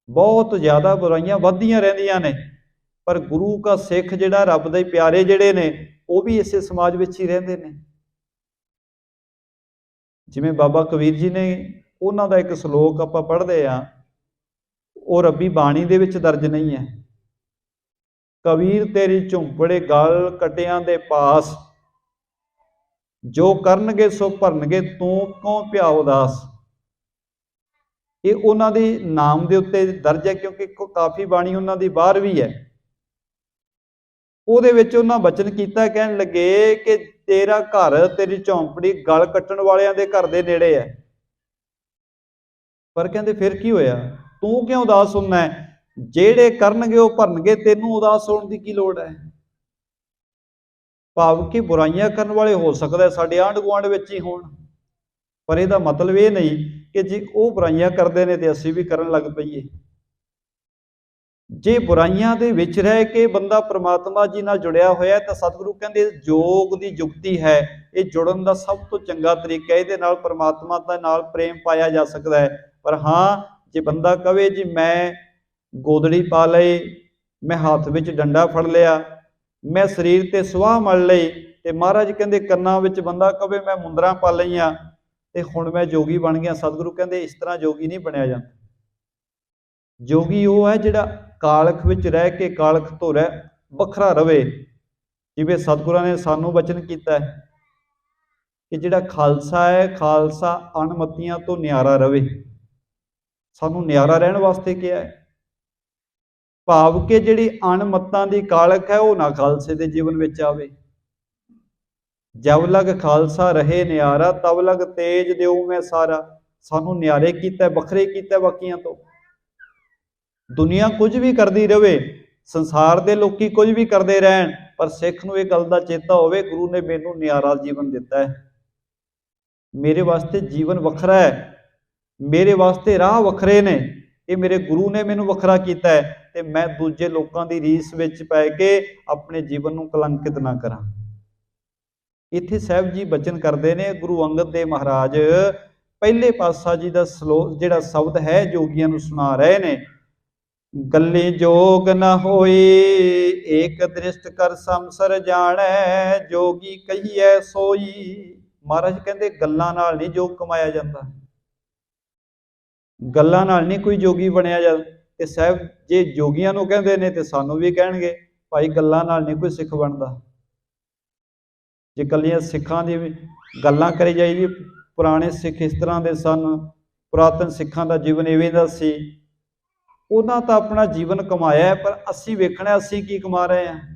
ਬਹੁਤ ਜ਼ਿਆਦਾ ਬੁਰਾਈਆਂ ਵੱਧਦੀਆਂ ਰਹਿੰਦੀਆਂ ਨੇ। ਪਰ ਗੁਰੂ ਕਾ ਸਿੱਖ ਜਿਹੜਾ, ਰੱਬ ਦੇ ਪਿਆਰੇ ਜਿਹੜੇ ਨੇ, ਉਹ ਵੀ ਇਸੇ ਸਮਾਜ ਵਿੱਚ ਹੀ ਰਹਿੰਦੇ ਨੇ। ਜਿਵੇਂ ਬਾਬਾ ਕਬੀਰ ਜੀ ਨੇ, ਉਹਨਾਂ ਦਾ ਇੱਕ ਸ਼ਲੋਕ ਆਪਾਂ ਪੜ੍ਹਦੇ ਹਾਂ, ਉਹ ਰੱਬੀ ਬਾਣੀ ਦੇ ਵਿੱਚ ਦਰਜ ਨਹੀਂ ਹੈ। ਕਬੀਰ ਤੇਰੀ ਝੁੰਪੜੇ ਗਲ ਕਟਿਆਂ ਦੇ ਪਾਸ, ਜੋ ਕਰਨਗੇ ਸੋ ਭਰਨਗੇ ਤੂੰ ਕਿਉਂ ਭਿਆ ਉਦਾਸ। ਇਹ ਉਹਨਾਂ ਦੇ ਨਾਮ ਦੇ ਉੱਤੇ ਦਰਜ ਹੈ, ਕਿਉਂਕਿ ਕਾਫੀ ਬਾਣੀ ਉਹਨਾਂ ਦੀ ਬਾਹਰ ਵੀ ਹੈ। ਉਹਦੇ ਵਿੱਚ ਉਹਨਾਂ ਬਚਨ ਕੀਤਾ, ਕਹਿਣ ਲੱਗੇ ਕਿ ਤੇਰਾ ਘਰ, ਤੇਰੀ ਝੌਂਪੜੀ ਗਲ ਕੱਟਣ ਵਾਲਿਆਂ ਦੇ ਘਰ ਦੇ ਨੇੜੇ ਹੈ, ਪਰ ਕਹਿੰਦੇ ਫਿਰ ਕੀ ਹੋਇਆ, ਤੂੰ ਕਿਉਂ ਉਦਾਸ ਹੁੰਦਾ ਹੈ? ਜਿਹੜੇ ਕਰਨਗੇ ਉਹ ਭਰਨਗੇ, ਤੈਨੂੰ ਉਦਾਸ ਹੋਣ ਦੀ ਕੀ ਲੋੜ ਹੈ? ਭਾਵ ਕਿ ਬੁਰਾਈਆਂ ਕਰਨ ਵਾਲੇ ਹੋ ਸਕਦਾ ਸਾਡੇ ਆਂਢ ਗੁਆਂਢ ਵਿੱਚ ਹੀ ਹੋਣ, ਪਰ ਇਹਦਾ ਮਤਲਬ ਇਹ ਨਹੀਂ ਕਿ ਜੇ ਉਹ ਬੁਰਾਈਆਂ ਕਰਦੇ ਨੇ ਤੇ ਅਸੀਂ ਵੀ ਕਰਨ ਲੱਗ ਪਈਏ। ਜੇ ਬੁਰਾਈਆਂ ਦੇ ਵਿੱਚ ਰਹਿ ਕੇ ਬੰਦਾ ਪ੍ਰਮਾਤਮਾ ਜੀ ਨਾਲ ਜੁੜਿਆ ਹੋਇਆ, ਤਾਂ ਸਤਿਗੁਰੂ ਕਹਿੰਦੇ ਯੋਗ ਦੀ ਜੁਗਤੀ ਹੈ, ਇਹ ਜੁੜਨ ਦਾ ਸਭ ਤੋਂ ਚੰਗਾ ਤਰੀਕਾ, ਇਹਦੇ ਨਾਲ ਪ੍ਰਮਾਤਮਾ ਦੇ ਨਾਲ ਪ੍ਰੇਮ ਪਾਇਆ ਜਾ ਸਕਦਾ ਹੈ। ਪਰ ਹਾਂ, ਜੇ ਬੰਦਾ ਕਵੇ ਜੀ ਮੈਂ ਗੋਦੜੀ ਪਾ ਲਈ, ਮੈਂ ਹੱਥ ਵਿੱਚ ਡੰਡਾ ਫੜ ਲਿਆ, ਮੈਂ ਸਰੀਰ ਤੇ ਸੁਆਹ ਮਲ ਲਈ, ਤੇ ਮਹਾਰਾਜ ਕਹਿੰਦੇ ਕੰਨਾਂ ਵਿੱਚ ਬੰਦਾ ਕਵੇ ਮੈਂ ਮੁੰਦਰਾਂ ਪਾ ਲਈਆਂ ਤੇ ਹੁਣ ਮੈਂ ਜੋਗੀ ਬਣ ਗਿਆ। ਸਤਿਗੁਰੂ ਕਹਿੰਦੇ ਇਸ ਤਰ੍ਹਾਂ ਜੋਗੀ ਨਹੀਂ ਬਣਿਆ ਜਾਂਦਾ। ਜੋਗੀ ਉਹ ਹੈ ਜਿਹੜਾ ਕਾਲਖ ਵਿੱਚ ਰਹਿ ਕੇ ਕਾਲਖ ਤੋਂ ਵੱਖਰਾ ਰਵੇ। ਜਿਵੇਂ ਸਤਿਗੁਰਾਂ ਨੇ ਸਾਨੂੰ ਵਚਨ ਕੀਤਾ ਹੈ ਕਿ ਜਿਹੜਾ ਖਾਲਸਾ ਹੈ, ਖਾਲਸਾ ਅਣਮਤੀਆਂ ਤੋਂ ਨਿਆਰਾ ਰਵੇ। ਸਾਨੂੰ ਨਿਆਰਾ ਰਹਿਣ ਵਾਸਤੇ ਕਿਹਾ ਹੈ। ਭਾਵ ਕਿ ਜਿਹੜੀ ਅਣਮਤਾਂ ਦੀ ਕਾਲਖ ਹੈ, ਉਹ ਨਾ ਖਾਲਸੇ ਦੇ ਜੀਵਨ ਵਿੱਚ ਆਵੇ। ਜਬ ਲਗ ਖਾਲਸਾ ਰਹੇ ਨਿਆਰਾ, ਤਬ ਲਗ ਤੇਜ ਦਿਓ ਮੈਂ ਸਾਰਾ। ਸਾਨੂੰ ਨਿਆਰੇ ਕੀਤਾ, ਵੱਖਰੇ ਕੀਤਾ ਬਾਕੀਆਂ ਤੋਂ। ਦੁਨੀਆ ਕੁਝ ਵੀ ਕਰਦੀ ਰਹੇ, ਸੰਸਾਰ ਦੇ ਲੋਕੀ ਕੁਝ ਵੀ ਕਰਦੇ ਰਹਿਣ, ਪਰ ਸਿੱਖ ਨੂੰ ਇਹ ਗੱਲ ਦਾ ਚੇਤਾ ਹੋਵੇ, ਗੁਰੂ ਨੇ ਮੈਨੂੰ ਨਿਆਰਾ ਜੀਵਨ ਦਿੱਤਾ ਹੈ, ਮੇਰੇ ਵਾਸਤੇ ਜੀਵਨ ਵੱਖਰਾ ਹੈ, ਮੇਰੇ ਵਾਸਤੇ ਰਾਹ ਵੱਖਰੇ ਨੇ, ਇਹ ਮੇਰੇ ਗੁਰੂ ਨੇ ਮੈਨੂੰ ਵੱਖਰਾ ਕੀਤਾ ਹੈ, ਤੇ ਮੈਂ ਦੂਜੇ ਲੋਕਾਂ ਦੀ ਰੀਸ ਵਿੱਚ ਪੈ ਕੇ ਆਪਣੇ ਜੀਵਨ ਨੂੰ ਕਲੰਕਿਤ ਨਾ ਕਰਾਂ। ਇੱਥੇ ਸਾਹਿਬ ਜੀ ਬਚਨ ਕਰਦੇ ਨੇ, ਗੁਰੂ ਅੰਗਦ ਦੇਵ ਮਹਾਰਾਜ ਪਹਿਲੇ ਪਾਤਸ਼ਾਹ ਜੀ ਦਾ ਸ਼ਲੋਕ ਜਿਹੜਾ ਸ਼ਬਦ ਹੈ ਜੋਗੀਆਂ ਨੂੰ ਸੁਣਾ ਰਹੇ ਨੇ। ਗੱਲੀ ਜੋਗ ਨਾ ਹੋਈ, ਏਕ ਦ੍ਰਿਸ਼ਟ ਕਰ ਸੰਸਰ ਜਾਣੈ, ਜੋਗੀ ਕਹੀਐ ਸੋਈ। ਮਹਾਰਾਜ ਕਹਿੰਦੇ ਗੱਲਾਂ ਨਾਲ ਨਹੀਂ ਜੋਗ ਕਮਾਇਆ ਜਾਂਦਾ, ਗੱਲਾਂ ਨਾਲ ਨਹੀਂ ਕੋਈ ਜੋਗੀ ਬਣਿਆ ਜਾਂਦਾ। ਤੇ ਸਾਹਿਬ ਜੇ ਜੋਗੀਆਂ ਨੂੰ ਕਹਿੰਦੇ ਨੇ ਤੇ ਸਾਨੂੰ ਵੀ ਕਹਿਣਗੇ, ਭਾਈ ਗੱਲਾਂ ਨਾਲ ਨਹੀਂ ਕੋਈ ਸਿੱਖ ਬਣਦਾ। ਜੇ ਇਕੱਲੀਆਂ ਸਿੱਖਾਂ ਦੀ ਗੱਲਾਂ ਕਰੀ ਜਾਈਏ, ਪੁਰਾਣੇ ਸਿੱਖ ਇਸ ਤਰ੍ਹਾਂ ਦੇ ਸਨ, ਪੁਰਾਤਨ ਸਿੱਖਾਂ ਦਾ ਜੀਵਨ ਇਵੇਂ ਦਾ ਸੀ, ਉਹਨਾਂ ਤਾਂ ਆਪਣਾ ਜੀਵਨ ਕਮਾਇਆ, ਪਰ ਅਸੀਂ ਵੇਖਣਾ ਅਸੀਂ ਕੀ ਕਮਾ ਰਹੇ ਹਾਂ।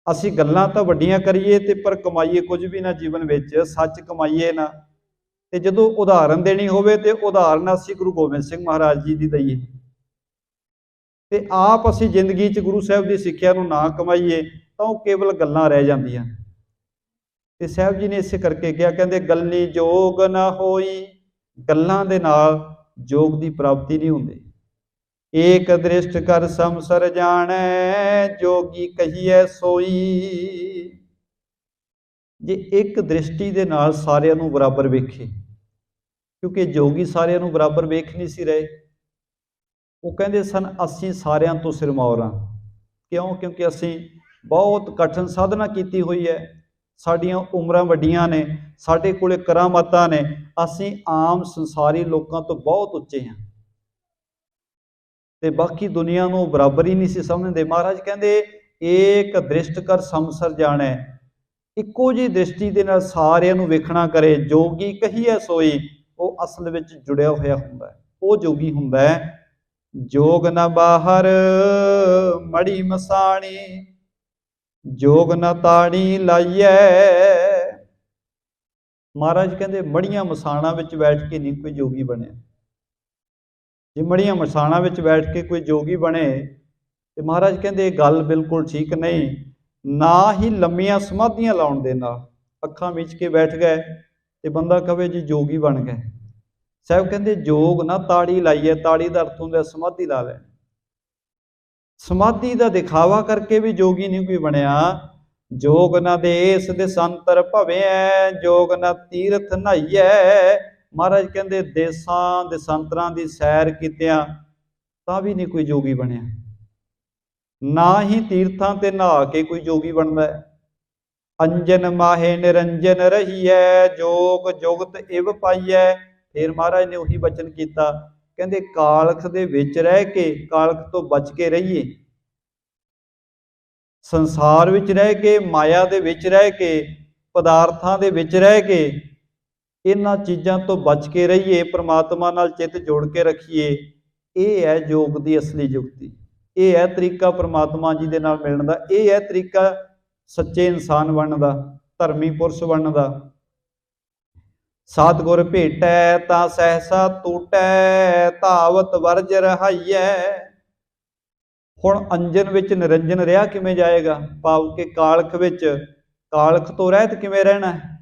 ਅਸੀਂ ਗੱਲਾਂ ਤਾਂ ਵੱਡੀਆਂ ਕਰੀਏ ਤੇ ਪਰ ਕਮਾਈਏ ਕੁਝ ਵੀ ਨਾ ਜੀਵਨ ਵਿੱਚ, ਸੱਚ ਕਮਾਈਏ ਨਾ। ਤੇ ਜਦੋਂ ਉਦਾਹਰਨ ਦੇਣੀ ਹੋਵੇ ਤੇ ਉਦਾਹਰਨ ਅਸੀਂ ਗੁਰੂ ਗੋਬਿੰਦ ਸਿੰਘ ਮਹਾਰਾਜ ਜੀ ਦੀ ਦਈਏ, ਤੇ ਆਪ ਅਸੀਂ ਜ਼ਿੰਦਗੀ 'ਚ ਗੁਰੂ ਸਾਹਿਬ ਦੀ ਸਿੱਖਿਆ ਨੂੰ ਨਾ ਕਮਾਈਏ ਤਾਂ ਉਹ ਕੇਵਲ ਗੱਲਾਂ ਰਹਿ ਜਾਂਦੀਆਂ। ਤੇ ਸਾਹਿਬ ਜੀ ਨੇ ਇਸੇ ਕਰਕੇ ਕਿਹਾ, ਕਹਿੰਦੇ ਗੱਲੀ ਜੋਗ ਨਾ ਹੋਈ, ਗੱਲਾਂ ਦੇ ਨਾਲ ਜੋਗ ਦੀ ਪ੍ਰਾਪਤੀ ਨਹੀਂ ਹੁੰਦੀ। ਏਕ ਦ੍ਰਿਸ਼ਟ ਕਰ ਸੰਸਰ ਜਾਣੈ, ਜੋਗੀ ਕਹੀਐ ਸੋਈ। ਜੇ ਇੱਕ ਦ੍ਰਿਸ਼ਟੀ ਦੇ ਨਾਲ ਸਾਰਿਆਂ ਨੂੰ ਬਰਾਬਰ ਵੇਖੇ, ਕਿਉਂਕਿ ਜੋਗੀ ਸਾਰਿਆਂ ਨੂੰ ਬਰਾਬਰ ਵੇਖ ਨਹੀਂ ਸੀ ਰਹੇ। ਉਹ ਕਹਿੰਦੇ ਸਨ ਅਸੀਂ ਸਾਰਿਆਂ ਤੋਂ ਸਿਰਮੌਰ ਹਾਂ। ਕਿਉਂ? ਕਿਉਂਕਿ ਅਸੀਂ ਬਹੁਤ ਕਠਿਨ ਸਾਧਨਾ ਕੀਤੀ ਹੋਈ ਹੈ, ਸਾਡੀਆਂ ਉਮਰਾਂ ਵੱਡੀਆਂ ਨੇ, ਸਾਡੇ ਕੋਲੇ ਕਰਾਮਾਤਾਂ ਨੇ, ਅਸੀਂ ਆਮ ਸੰਸਾਰੀ ਲੋਕਾਂ ਤੋਂ ਬਹੁਤ ਉੱਚੇ ਹਾਂ। ਤੇ ਬਾਕੀ ਦੁਨੀਆ ਨੂੰ ਬਰਾਬਰ ਹੀ ਨਹੀਂ ਸੀ ਸਮਝਦੇ। ਮਹਾਰਾਜ ਕਹਿੰਦੇ ਏਕ ਦ੍ਰਿਸ਼ਟ ਕਰ ਸੰਸਰ ਜਾਣੈ, ਇੱਕੋ ਜਿਹੀ ਦ੍ਰਿਸ਼ਟੀ ਦੇ ਨਾਲ ਸਾਰਿਆਂ ਨੂੰ ਵੇਖਣਾ ਕਰੇ। ਜੋਗੀ ਕਹੀਏ ਸੋਈ, ਉਹ ਅਸਲ ਵਿੱਚ ਜੁੜਿਆ ਹੋਇਆ ਹੁੰਦਾ ਹੈ, ਉਹ ਜੋਗੀ ਹੁੰਦਾ ਹੈ। ਜੋਗ ਨ ਬਾਹਰ ਮੜੀ ਮਸਾਣੀ, ਜੋਗ ਨ ਤਾਣੀ ਲਾਈਐ। ਮਹਾਰਾਜ ਕਹਿੰਦੇ ਮੜੀਆਂ ਮਸਾਣਾ ਵਿੱਚ ਬੈਠ ਕੇ ਨਹੀਂ ਕੋਈ ਜੋਗੀ ਬਣਿਆ। ਜੇ ਮੜੀਆਂ ਮਸਾਣਾ ਵਿੱਚ ਬੈਠ ਕੇ ਕੋਈ ਜੋਗੀ ਬਣੇ ਤੇ ਮਹਾਰਾਜ ਕਹਿੰਦੇ ਇਹ ਗੱਲ ਬਿਲਕੁਲ ਠੀਕ ਨਹੀਂ। ਨਾ ਹੀ ਲੰਮੀਆਂ ਸਮਾਧੀਆਂ ਲਾਉਣ ਦੇ ਨਾਲ ਅੱਖਾਂ ਮੀਚ ਕੇ ਬੈਠ ਗਏ ਤੇ ਬੰਦਾ ਕਵੇ ਜੀ ਜੋਗੀ ਬਣ ਗਏ। ਸਾਹਿਬ ਕਹਿੰਦੇ ਜੋਗ ਨਾ ਤਾੜੀ ਲਾਈਏ, ਤਾੜੀ ਦਾ ਅਰਥ ਹੁੰਦਾ ਸਮਾਧੀ ਲਾ ਲੈ। ਸਮਾਧੀ ਦਾ ਦਿਖਾਵਾ ਕਰਕੇ ਵੀ ਜੋਗੀ ਨਹੀਂ ਕੋਈ ਬਣਿਆ। ਜੋਗ ਨਾ ਦੇਸ ਦੇਸਾਂਤਰ ਭਵਿਐ, ਜੋਗ ਨਾ ਤੀਰਥ ਨਹਾਈਐ। ਮਹਾਰਾਜ ਕਹਿੰਦੇ ਦੇਸਾਂ ਦੇਸਾਂਤਰਾਂ ਦੀ ਸੈਰ ਕੀਤਿਆਂ ਤਾਂ ਵੀ ਨਹੀਂ ਕੋਈ ਜੋਗੀ ਬਣਿਆ। ਨਾ ਹੀ ਤੀਰਥਾਂ ਤੇ ਨਹਾ ਕੇ ਕੋਈ ਜੋਗੀ ਬਣਦਾ ਹੈ। ਅੰਜਨ ਮਾਹੇ ਨਿਰੰਜਨ ਰਹੀਐ, ਜੋਗ ਜੁਗਤ ਇਵ ਪਾਈਐ। ਫਿਰ ਮਹਾਰਾਜ ਨੇ ਉਹੀ ਬਚਨ ਕੀਤਾ, ਕਹਿੰਦੇ ਕਾਲਖ ਦੇ ਵਿੱਚ ਰਹਿ ਕੇ, ਕਾਲਖ ਤੋਂ ਬਚ ਕੇ ਰਹੀਏ। ਸੰਸਾਰ ਵਿੱਚ ਰਹਿ ਕੇ, ਮਾਇਆ ਦੇ ਵਿੱਚ ਰਹਿ ਕੇ, ਪਦਾਰਥਾਂ ਦੇ ਵਿੱਚ ਰਹਿ ਕੇ ਇਹਨਾਂ ਚੀਜ਼ਾਂ ਤੋਂ ਬਚ ਕੇ ਰਹੀਏ, ਪ੍ਰਮਾਤਮਾ ਨਾਲ ਚਿੱਤ ਜੋੜ ਕੇ ਰੱਖੀਏ। ਇਹ ਹੈ ਯੋਗ ਦੀ ਅਸਲੀ ਜੁਗਤੀ। ਇਹ ਹੈ ਤਰੀਕਾ ਪ੍ਰਮਾਤਮਾ ਜੀ ਦੇ ਨਾਲ ਮਿਲਣ ਦਾ। ਇਹ ਹੈ ਤਰੀਕਾ ਸੱਚੇ ਇਨਸਾਨ ਬਣਨ ਦਾ, ਧਰਮੀ ਪੁਰਸ਼ ਬਣਨ ਦਾ। ਸਤਿਗੁਰ ਭੇਟੈ ਤਾਂ ਸਹਿਸਾ ਟੂਟੈ, ਧਾਵਤ ਵਰਜ ਰਹਾਈਐ। ਹੁਣ ਅੰਜਨ ਵਿੱਚ ਨਿਰੰਜਨ ਰਿਹਾ ਕਿਵੇਂ ਜਾਏਗਾ? ਭਾਵ ਕਿ ਕਾਲਖ ਵਿੱਚ, ਕਾਲਖ ਤੋਂ ਰਹਿਤ ਕਿਵੇਂ ਰਹਿਣਾ ਹੈ?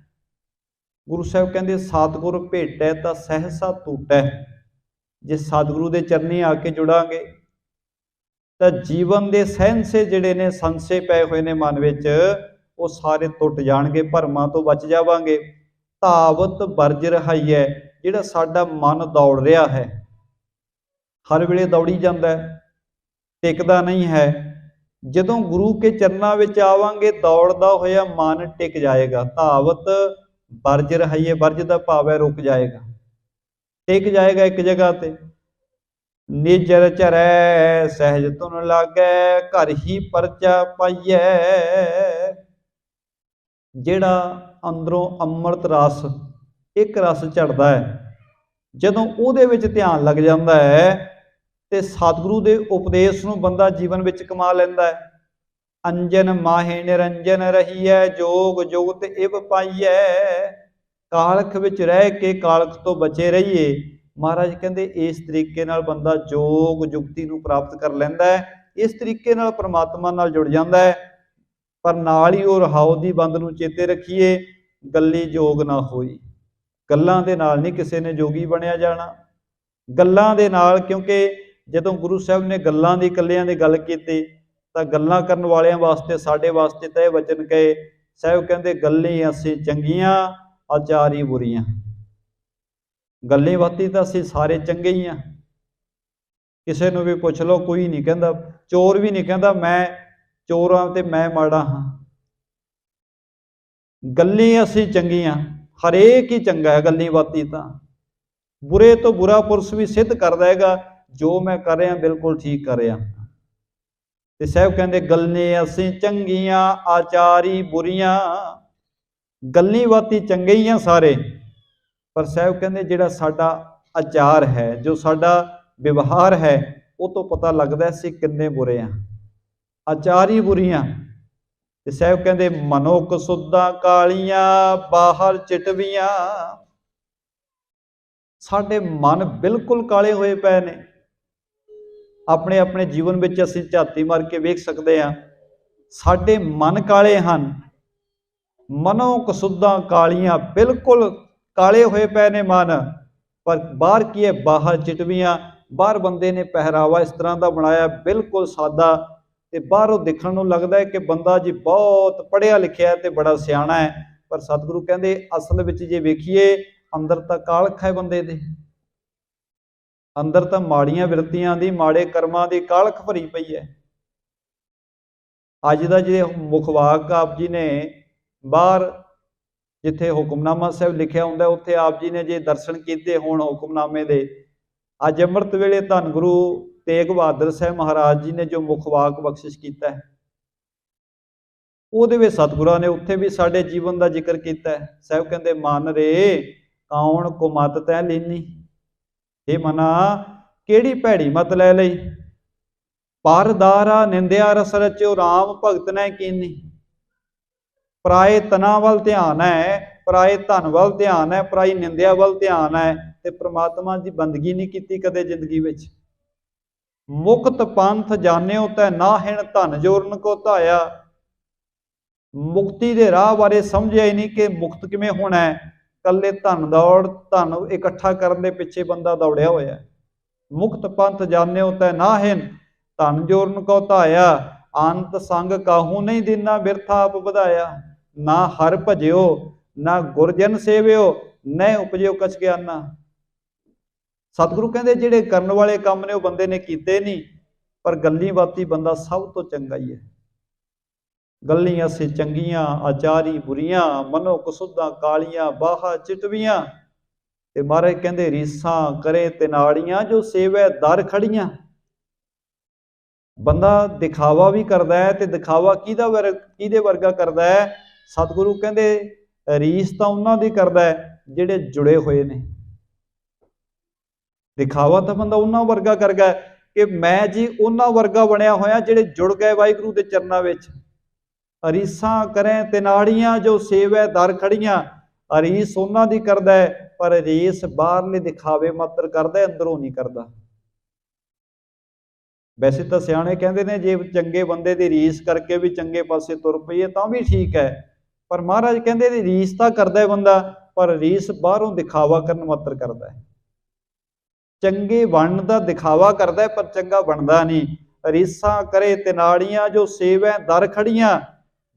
ਗੁਰੂ ਸਾਹਿਬ ਕਹਿੰਦੇ ਸਤਿਗੁਰ ਭੇਟੈ ਤਾਂ ਸਹਿਸਾ ਟੂਟੈ। ਜੇ ਸਤਿਗੁਰੂ ਦੇ ਚਰਨੀ ਆ ਕੇ ਜੁੜਾਂਗੇ ਤਾਂ ਜੀਵਨ ਦੇ ਸਹਿੰਸੇ ਜਿਹੜੇ ਨੇ, ਸੰਸੇ ਪਏ ਹੋਏ ਨੇ ਮਨ ਵਿੱਚ, ਉਹ ਸਾਰੇ ਟੁੱਟ ਜਾਣਗੇ, ਭਰਮਾਂ ਤੋਂ ਬਚ ਜਾਵਾਂਗੇ। ਧਾਵਤ ਵਰਜ ਰਹਾਈਐ, ਜਿਹੜਾ ਸਾਡਾ ਮਨ ਦੌੜ ਰਿਹਾ ਹੈ, ਹਰ ਵੇਲੇ ਦੌੜੀ ਜਾਂਦਾ ਹੈ, ਟਿਕਦਾ ਨਹੀਂ ਹੈ। ਜਦੋਂ ਗੁਰੂ ਕੇ ਚਰਨਾਂ ਵਿੱਚ ਆਵਾਂਗੇ ਦੌੜਦਾ ਹੋਇਆ ਮਨ ਟਿਕ ਜਾਏਗਾ। ਧਾਵਤ ਵਰਜ ਰਹਾਈਐ, ਵਰਜ ਦਾ ਭਾਵ ਹੈ ਰੁਕ ਜਾਏਗਾ, ਟਿਕ ਜਾਏਗਾ ਇੱਕ ਜਗ੍ਹਾ ਤੇ। ਨਿਜਰ ਚਰੈ ਸਹਿਜ ਤੁਨ ਲਾਗੈ, ਘਰ ਹੀ ਪਰਚਾ ਪਾਈਐ। ਜਿਹੜਾ ਅੰਦਰੋਂ ਅੰਮ੍ਰਿਤ ਰਸ, ਇੱਕ ਰਸ ਝੜਦਾ ਹੈ, ਜਦੋਂ ਉਹਦੇ ਵਿੱਚ ਧਿਆਨ ਲੱਗ ਜਾਂਦਾ ਹੈ ਤੇ ਸਤਿਗੁਰੂ ਦੇ ਉਪਦੇਸ਼ ਨੂੰ ਬੰਦਾ ਜੀਵਨ ਵਿੱਚ ਕਮਾ ਲੈਂਦਾ ਹੈ। ਅੰਜਨ ਮਾਹੇ ਨਿਰੰਜਨ ਰਹੀਐ, ਜੋਗ ਜੁਗਤ ਇਵ ਪਾਈਐ। ਕਾਲਖ ਵਿੱਚ ਰਹਿ ਕੇ ਕਾਲਖ ਤੋਂ ਬਚੇ ਰਹੀਏ। ਮਹਾਰਾਜ ਕਹਿੰਦੇ ਇਸ ਤਰੀਕੇ ਨਾਲ ਬੰਦਾ ਜੋਗ ਜੁਗਤੀ ਨੂੰ ਪ੍ਰਾਪਤ ਕਰ ਲੈਂਦਾ ਹੈ। ਇਸ ਤਰੀਕੇ ਨਾਲ ਪ੍ਰਮਾਤਮਾ ਨਾਲ ਜੁੜ ਜਾਂਦਾ ਹੈ। ਪਰ ਨਾਲ ਹੀ ਉਹ ਰਹਾਉ ਦੀ ਬੰਦ ਨੂੰ ਚੇਤੇ ਰੱਖੀਏ, ਗੱਲੀ ਜੋਗ ਨਾ ਹੋਈ। ਗੱਲਾਂ ਦੇ ਨਾਲ ਨਹੀਂ ਕਿਸੇ ਨੇ ਜੋਗੀ ਬਣਿਆ ਜਾਣਾ। ਗੱਲਾਂ ਦੇ ਨਾਲ, ਕਿਉਂਕਿ ਜਦੋਂ ਗੁਰੂ ਸਾਹਿਬ ਨੇ ਗੱਲਾਂ ਦੀ ਇਕੱਲਿਆਂ ਦੀ ਗੱਲ ਕੀਤੀ ਤਾਂ ਗੱਲਾਂ ਕਰਨ ਵਾਲਿਆਂ ਵਾਸਤੇ, ਸਾਡੇ ਵਾਸਤੇ ਤਾਂ ਇਹ ਵਚਨ ਕਹੇ। ਸਾਹਿਬ ਕਹਿੰਦੇ ਗੱਲੀ ਅਸੀਂ ਚੰਗੀਆਂ, ਆਚਾਰੀ ਬੁਰੀਆਂ। ਗੱਲੀ ਬਾਤੀ ਤਾਂ ਅਸੀਂ ਸਾਰੇ ਚੰਗੇ ਹੀ ਹਾਂ। ਕਿਸੇ ਨੂੰ ਵੀ ਪੁੱਛ ਲਓ, ਕੋਈ ਨਹੀਂ ਕਹਿੰਦਾ, ਚੋਰ ਵੀ ਨਹੀਂ ਕਹਿੰਦਾ ਮੈਂ ਚੋਰ ਹਾਂ ਤੇ ਮੈਂ ਮਾੜਾ ਹਾਂ। ਗੱਲੀ ਅਸੀਂ ਚੰਗੀਆਂ, ਹਰੇਕ ਹੀ ਚੰਗਾ ਹੈ ਗੱਲੀ ਬਾਤੀ ਤਾਂ। ਬੁਰੇ ਤੋਂ ਬੁਰਾ ਪੁਰਸ਼ ਵੀ ਸਿੱਧ ਕਰ ਦੇਗਾ ਜੋ ਮੈਂ ਕਰ ਰਿਹਾ ਬਿਲਕੁਲ ਠੀਕ ਕਰ ਰਿਹਾ। ਤੇ ਸਾਹਿਬ ਕਹਿੰਦੇ ਗੱਲੀ ਅਸੀਂ ਚੰਗੀਆਂ, ਆਚਾਰੀ ਬੁਰੀਆਂ। ਗੱਲੀ ਬਾਤੀ ਚੰਗੇ ਹੀ ਆ ਸਾਰੇ, ਪਰ ਸਾਹਿਬ ਕਹਿੰਦੇ ਜਿਹੜਾ ਸਾਡਾ ਆਚਾਰ ਹੈ, ਜੋ ਸਾਡਾ ਵਿਵਹਾਰ ਹੈ, ਉਹ ਤੋਂ ਪਤਾ ਲੱਗਦਾ ਅਸੀਂ ਕਿੰਨੇ ਬੁਰੇ ਹਾਂ। ਆਚਾਰੀ ਬੁਰੀਆਂ। ਤੇ ਸਾਹਿਬ ਕਹਿੰਦੇ ਮਨੋ ਕਸੁੱਧਾਂ ਕਾਲੀਆਂ, ਬਾਹਰ ਚਿਟਵੀਆਂ। ਸਾਡੇ ਮਨ ਬਿਲਕੁਲ ਕਾਲੇ ਹੋਏ ਪਏ ਨੇ। ਆਪਣੇ ਆਪਣੇ ਜੀਵਨ ਵਿੱਚ ਅਸੀਂ ਝਾਤੀ ਮਾਰ ਕੇ ਵੇਖ ਸਕਦੇ ਹਾਂ, ਸਾਡੇ ਮਨ ਕਾਲੇ ਹਨ। ਮਨੋ ਕਸੁੱਧਾਂ ਕਾਲੀਆਂ, ਬਿਲਕੁਲ ਕਾਲੇ ਹੋਏ ਪਏ ਨੇ ਮਨ। ਪਰ ਬਾਹਰ ਕੀ ਹੈ? ਬਾਹਰ ਚਿਟਵੀਆਂ। ਬਾਹਰ ਬੰਦੇ ਨੇ ਪਹਿਰਾਵਾ ਇਸ ਤਰ੍ਹਾਂ ਦਾ ਬਣਾਇਆ, ਬਿਲਕੁਲ ਸਾਦਾ, ਤੇ ਬਾਹਰੋਂ ਦੇਖਣ ਨੂੰ ਲੱਗਦਾ ਹੈ ਕਿ ਬੰਦਾ ਜੀ ਬਹੁਤ ਪੜ੍ਹਿਆ ਲਿਖਿਆ ਤੇ ਬੜਾ ਸਿਆਣਾ ਹੈ। ਪਰ ਸਤਿਗੁਰੂ ਕਹਿੰਦੇ ਅਸਲ ਵਿੱਚ ਜੇ ਵੇਖੀਏ, ਅੰਦਰ ਤਾਂ ਕਾਲਖ ਹੈ ਬੰਦੇ ਦੇ। ਅੰਦਰ ਤਾਂ ਮਾੜੀਆਂ ਬਿਰਤੀਆਂ ਦੀ, ਮਾੜੇ ਕਰਮਾਂ ਦੀ ਕਾਲਖ ਭਰੀ ਪਈ ਹੈ। ਅੱਜ ਦਾ ਜੇ ਮੁਖਵਾਕ ਆਪ ਜੀ ਨੇ ਬਾਹਰ ਜਿੱਥੇ ਹੁਕਮਨਾਮਾ ਸਾਹਿਬ ਲਿਖਿਆ ਹੁੰਦਾ, ਉੱਥੇ ਆਪ ਜੀ ਨੇ ਜੇ ਦਰਸ਼ਨ ਕੀਤੇ ਹੋਣ ਹੁਕਮਨਾਮੇ ਦੇ, ਅੱਜ ਅੰਮ੍ਰਿਤ ਵੇਲੇ ਧੰਨ ਗੁਰੂ ਤੇਗ ਬਹਾਦਰ ਸਾਹਿਬ ਮਹਾਰਾਜ ਜੀ ਨੇ ਜੋ ਮੁਖਵਾਕ ਬਖਸ਼ਿਸ਼ ਕੀਤਾ ਹੈ, ਉਹਦੇ ਵਿੱਚ ਸਤਿਗੁਰਾਂ ਨੇ ਉੱਥੇ ਵੀ ਸਾਡੇ ਜੀਵਨ ਦਾ ਜ਼ਿਕਰ ਕੀਤਾ ਹੈ। ਸਾਹਿਬ ਕਹਿੰਦੇ ਮਨ ਰੇ ਕੌਣ ਕੋ ਮਤ ਤੈ ਲੀਨੀ, ਇਹ ਮਨਾ ਕਿਹੜੀ ਭੈੜੀ ਮਤ ਲੈ ਲਈ। ਪਰ ਦਾਰਾ ਨਿੰਦਿਆ ਰਸ ਰਚਿਓ ਰਾਮ ਭਗਤ ਨੇ ਕੀਨੀ। ਪਰਾਏ ਤਨਾਂ ਵੱਲ ਧਿਆਨ ਹੈ, ਪਰਾਏ ਧਨ ਵੱਲ ਧਿਆਨ ਹੈ, ਪਰਾਈ ਨਿੰਦਿਆ ਵੱਲ ਧਿਆਨ ਹੈ, ਤੇ ਪ੍ਰਮਾਤਮਾ ਦੀ ਬੰਦਗੀ ਨਹੀਂ ਕੀਤੀ ਕਦੇ ਜ਼ਿੰਦਗੀ ਵਿੱਚ। ਮੁਕਤ ਪੰਥ ਜਾਣਿਓ ਤੈ ਨਾਹਿਣ ਧਨ ਜੋਰਨ ਕੋ ਧਾਇਆ। ਮੁਕਤੀ ਦੇ ਰਾਹ ਬਾਰੇ ਸਮਝਿਆ ਹੀ ਨਹੀਂ ਕਿ ਮੁਕਤ ਕਿਵੇਂ ਹੋਣਾ ਹੈ। ਕੱਲੇ ਧਨ ਧਨ ਇਕੱਠਾ ਕਰਨ ਦੇ ਪਿੱਛੇ ਬੰਦਾ ਦੌੜਿਆ ਹੋਇਆ। ਮੁਕਤ ਪੰਥ ਜਾਣਿਓ ਤੈ ਨਾਹਿਣ ਧਨ ਜੋਰਨ ਕੋ ਧਾਇਆ। ਅੰਤ ਸੰਗ ਕਾਹੂ ਨਹੀਂ ਦਿਨਾ ਬਿਰਥਾ ਆਪ ਵਧਾਇਆ। ਨਾ ਹਰ ਭਜਿਓ ਨਾ ਗੁਰਜਨ ਸੇਵਿਓ ਨਹਿ ਉਪਜਿਓ ਕਛ ਗਿਆਨਾ। ਸਤਿਗੁਰੂ ਕਹਿੰਦੇ ਜਿਹੜੇ ਕਰਨ ਵਾਲੇ ਕੰਮ ਨੇ ਉਹ ਬੰਦੇ ਨੇ ਕੀਤੇ ਨਹੀਂ, ਪਰ ਗੱਲੀ ਬਾਤੀ ਬੰਦਾ ਸਭ ਤੋਂ ਚੰਗਾ ਹੀ ਹੈ। ਗੱਲੀਆਂ ਸੇ ਚੰਗੀਆਂ ਆਚਾਰੀ ਬੁਰੀਆਂ, ਮਨੋ ਕਸੁੱਧਾਂ ਕਾਲੀਆਂ ਬਾਹਾਂ ਚਿਟਵੀਆਂ। ਤੇ ਮਹਾਰਾਜ ਕਹਿੰਦੇ ਰੀਸਾਂ ਕਰੇ ਤਿਨਾੜੀਆਂ ਜੋ ਸੇਵੈ ਦਰ ਖੜੀਆਂ। ਬੰਦਾ ਦਿਖਾਵਾ ਵੀ ਕਰਦਾ ਹੈ, ਤੇ ਦਿਖਾਵਾ ਕਿਹਦੇ ਵਰਗਾ ਕਰਦਾ ਹੈ। ਸਤਿਗੁਰੂ ਕਹਿੰਦੇ ਰੀਸ ਤਾਂ ਉਹਨਾਂ ਦੀ ਕਰਦਾ ਹੈ ਜਿਹੜੇ ਜੁੜੇ ਹੋਏ ਨੇ। ਦਿਖਾਵਾ ਤਾਂ ਬੰਦਾ ਉਹਨਾਂ ਵਰਗਾ ਕਰਦਾ ਕਿ ਮੈਂ ਜੀ ਉਹਨਾਂ ਵਰਗਾ ਬਣਿਆ ਹੋਇਆ ਜਿਹੜੇ ਜੁੜ ਗਏ ਵਾਹਿਗੁਰੂ ਦੇ ਚਰਨਾਂ ਵਿੱਚ। ਰੀਸਾਂ ਕਰੇ ਤਿਨਾੜੀਆਂ ਜੋ ਸੇਵੈ ਦਰ ਖੜੀਆਂ। ਰੀਸ ਉਹਨਾਂ ਦੀ ਕਰਦਾ ਹੈ, ਪਰ ਰੀਸ ਬਾਹਰਲੇ ਦਿਖਾਵੇ ਮਾਤਰ ਕਰਦਾ ਹੈ, ਅੰਦਰੋਂ ਨਹੀਂ ਕਰਦਾ। ਵੈਸੇ ਤਾਂ ਸਿਆਣੇ ਕਹਿੰਦੇ ਨੇ ਜੇ ਚੰਗੇ ਬੰਦੇ ਦੀ ਰੀਸ ਕਰਕੇ ਵੀ ਚੰਗੇ ਪਾਸੇ ਤੁਰ ਪਈਏ ਤਾਂ ਵੀ ਠੀਕ ਹੈ, ਪਰ ਮਹਾਰਾਜ ਕਹਿੰਦੇ ਦੀ ਰੀਸ ਤਾਂ ਕਰਦਾ ਹੈ ਬੰਦਾ, ਪਰ ਰੀਸ ਬਾਹਰੋਂ ਦਿਖਾਵਾ ਕਰਨ ਮਾਤਰ ਕਰਦਾ ਹੈ। ਚੰਗੇ ਬਣਨ ਦਾ ਦਿਖਾਵਾ ਕਰਦਾ ਹੈ, ਪਰ ਚੰਗਾ ਬਣਦਾ ਨਹੀਂ। ਰੀਸਾਂ ਕਰੇ ਤਿਨਾੜੀਆਂ ਜੋ ਸੇਵੈ ਦਰ ਖੜੀਆਂ।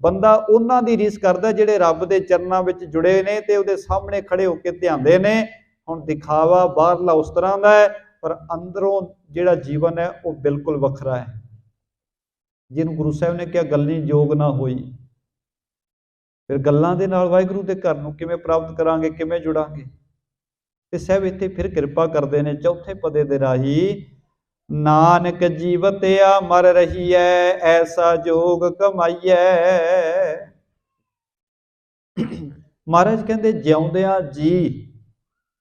ਬੰਦਾ ਉਹਨਾਂ ਦੀ ਰੀਸ ਕਰਦਾ ਜਿਹੜੇ ਰੱਬ ਦੇ ਚਰਨਾਂ ਵਿੱਚ ਜੁੜੇ ਨੇ ਤੇ ਉਹਦੇ ਸਾਹਮਣੇ ਖੜੇ ਹੋ ਕੇ ਧਿਆਉਂਦੇ ਨੇ। ਹੁਣ ਦਿਖਾਵਾ ਬਾਹਰਲਾ ਉਸ ਤਰ੍ਹਾਂ ਦਾ ਹੈ, ਪਰ ਅੰਦਰੋਂ ਜਿਹੜਾ ਜੀਵਨ ਹੈ ਉਹ ਬਿਲਕੁਲ ਵੱਖਰਾ ਹੈ। ਜਿਹਨੂੰ ਗੁਰੂ ਸਾਹਿਬ ਨੇ ਕਿਹਾ ਗੱਲੀ ਜੋਗ ਨਾ ਹੋਈ। ਫਿਰ ਗੱਲਾਂ ਦੇ ਨਾਲ ਵਾਹਿਗੁਰੂ ਦੇ ਘਰ ਨੂੰ ਕਿਵੇਂ ਪ੍ਰਾਪਤ ਕਰਾਂਗੇ, ਕਿਵੇਂ ਜੁੜਾਂਗੇ। ਤੇ ਸਾਹਿਬ ਇੱਥੇ ਫਿਰ ਕਿਰਪਾ ਕਰਦੇ ਨੇ ਚੌਥੇ ਪਦੇ ਦੇ ਰਾਹੀਂ, ਨਾਨਕ ਜੀਵਤਿਆ ਮਰ ਰਹੀਐ ਐਸਾ ਜੋਗ ਕਮਾਈਐ। ਮਹਾਰਾਜ ਕਹਿੰਦੇ ਜਿਉਂਦਿਆਂ ਜੀ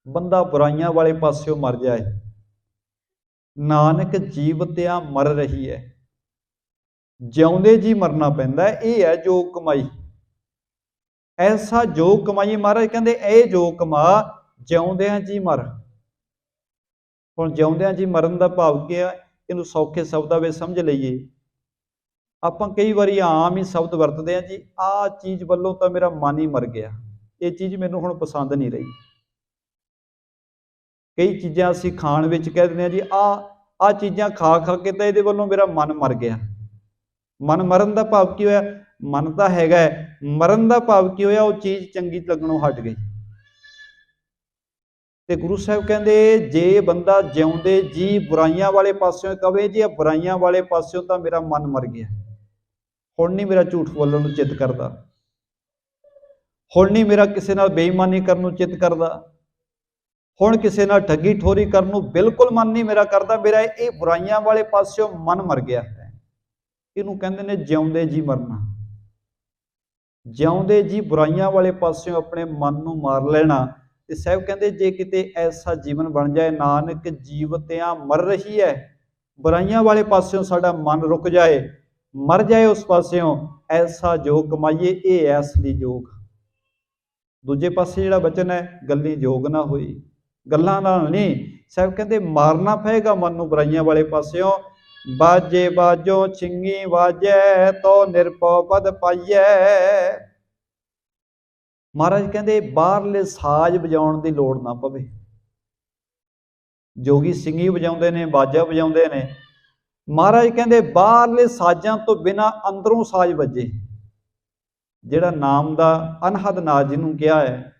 ਬੰਦਾ ਬੁਰਾਈਆਂ ਵਾਲੇ ਪਾਸਿਓਂ ਮਰ ਜਾਏ। ਨਾਨਕ ਜੀਵਤਿਆ ਮਰ ਰਹੀਐ, ਜਿਉਂਦੇ ਜੀ ਮਰਨਾ ਪੈਂਦਾ, ਇਹ ਹੈ ਜੋਗ ਕਮਾਈ। ਐਸਾ ਜੋਗ ਕਮਾਈ। ਮਹਾਰਾਜ ਕਹਿੰਦੇ ਇਹ ਜੋਗ ਕਮਾ ਜਿਉਂਦਿਆਂ ਜੀ ਮਰ। ਹੁਣ ਜਿਉਂਦਿਆਂ ਜੀ ਮਰਨ ਦਾ ਭਾਵ ਕੀ ਹੈ, ਇਹਨੂੰ ਸੌਖੇ ਸ਼ਬਦਾਂ ਵਿੱਚ ਸਮਝ ਲਈਏ। ਆਪਾਂ ਕਈ ਵਾਰੀ ਆਮ ਹੀ ਸ਼ਬਦ ਵਰਤਦੇ ਹਾਂ ਜੀ, ਆਹ ਚੀਜ਼ ਵੱਲੋਂ ਤਾਂ ਮੇਰਾ ਮਨ ਹੀ ਮਰ ਗਿਆ, ਇਹ ਚੀਜ਼ ਮੈਨੂੰ ਹੁਣ ਪਸੰਦ ਨਹੀਂ ਰਹੀ। ਕਈ ਚੀਜ਼ਾਂ ਅਸੀਂ ਖਾਣ ਵਿੱਚ ਕਹਿ ਦਿੰਦੇ ਹਾਂ ਜੀ, ਆਹ ਚੀਜ਼ਾਂ ਖਾ ਕੇ ਤਾਂ ਇਹਦੇ ਵੱਲੋਂ ਮੇਰਾ ਮਨ ਮਰ ਗਿਆ। ਮਨ ਮਰਨ ਦਾ ਭਾਵ ਕੀ ਹੋਇਆ? ਮਨ ਤਾਂ ਹੈਗਾ, ਮਰਨ ਦਾ ਭਾਵ ਕੀ ਹੋਇਆ? ਉਹ ਚੀਜ਼ ਚੰਗੀ ਲੱਗਣੋਂ ਹਟ ਗਈ। ਤੇ ਗੁਰੂ ਸਾਹਿਬ ਕਹਿੰਦੇ ਜੇ ਬੰਦਾ ਜਿਉਂਦੇ ਜੀ ਬੁਰਾਈਆਂ ਵਾਲੇ ਪਾਸਿਓਂ ਕਵੇ ਜੀ ਬੁਰਾਈਆਂ ਵਾਲੇ ਪਾਸਿਓਂ ਤਾਂ ਮੇਰਾ ਮਨ ਮਰ ਗਿਆ, ਹੁਣ ਨਹੀਂ ਮੇਰਾ ਝੂਠ ਬੋਲਣ ਨੂੰ ਚਿੱਤ ਕਰਦਾ, ਹੁਣ ਨਹੀਂ ਮੇਰਾ ਕਿਸੇ ਨਾਲ ਬੇਈਮਾਨੀ ਕਰਨ ਨੂੰ ਚਿੱਤ ਕਰਦਾ, ਹੁਣ ਕਿਸੇ ਨਾਲ ਠੱਗੀ ਠੋਰੀ ਕਰਨ ਨੂੰ ਬਿਲਕੁਲ ਮਨ ਨਹੀਂ ਮੇਰਾ ਕਰਦਾ, ਮੇਰਾ ਇਹ ਬੁਰਾਈਆਂ ਵਾਲੇ ਪਾਸਿਓਂ ਮਨ ਮਰ ਗਿਆ ਹੈ। ਇਹਨੂੰ ਕਹਿੰਦੇ ਨੇ ਜਿਉਂਦੇ ਜੀ ਮਰਨਾ। ਜਿਉਂਦੇ ਜੀ ਬੁਰਾਈਆਂ ਵਾਲੇ ਪਾਸਿਓਂ ਆਪਣੇ ਮਨ ਨੂੰ ਮਾਰ ਲੈਣਾ। ਤੇ ਸਾਹਿਬ ਕਹਿੰਦੇ ਜੇ ਕਿਤੇ ਐਸਾ ਜੀਵਨ ਬਣ ਜਾਏ, ਨਾਨਕ ਜੀਵਤਿਆਂ ਮਰ ਰਹੀ ਹੈ, ਬੁਰਾਈਆਂ ਵਾਲੇ ਪਾਸਿਓਂ ਸਾਡਾ ਮਨ ਰੁਕ ਜਾਏ, ਮਰ ਜਾਏ ਉਸ ਪਾਸਿਓਂ, ਐਸਾ ਜੋਗ ਕਮਾਈਏ, ਇਹ ਹੈ ਅਸਲੀ ਜੋਗ। ਦੂਜੇ ਪਾਸੇ ਜਿਹੜਾ ਬਚਨ ਹੈ ਗੱਲੀ ਜੋਗ ਨਾ ਹੋਈ, ਗੱਲਾਂ ਨਾਲ ਨਹੀਂ। ਸਾਹਿਬ ਕਹਿੰਦੇ ਮਾਰਨਾ ਪਏਗਾ ਮਨ ਨੂੰ ਬੁਰਾਈਆਂ ਵਾਲੇ ਪਾਸਿਓਂ। ਬਾਜੇ ਬਾਜੋ ਛਿੰਗੀ ਵਾਜੈ ਤੋ ਨਿਰਭਉ ਪਦ ਪਾਈਐ। ਮਹਾਰਾਜ ਕਹਿੰਦੇ ਬਾਹਰਲੇ ਸਾਜ਼ ਵਜਾਉਣ ਦੀ ਲੋੜ ਨਾ ਪਵੇ। ਜੋਗੀ ਸਿੰਘੀ ਵਜਾਉਂਦੇ ਨੇ, ਬਾਜਾ ਵਜਾਉਂਦੇ ਨੇ। ਮਹਾਰਾਜ ਕਹਿੰਦੇ ਬਾਹਰਲੇ ਸਾਜ਼ਾਂ ਤੋਂ ਬਿਨਾਂ ਅੰਦਰੋਂ ਸਾਜ਼ ਵੱਜੇ, ਜਿਹੜਾ ਨਾਮ ਦਾ ਅਨਹਦ ਨਾਦ ਜਿਹਨੂੰ ਕਿਹਾ ਹੈ।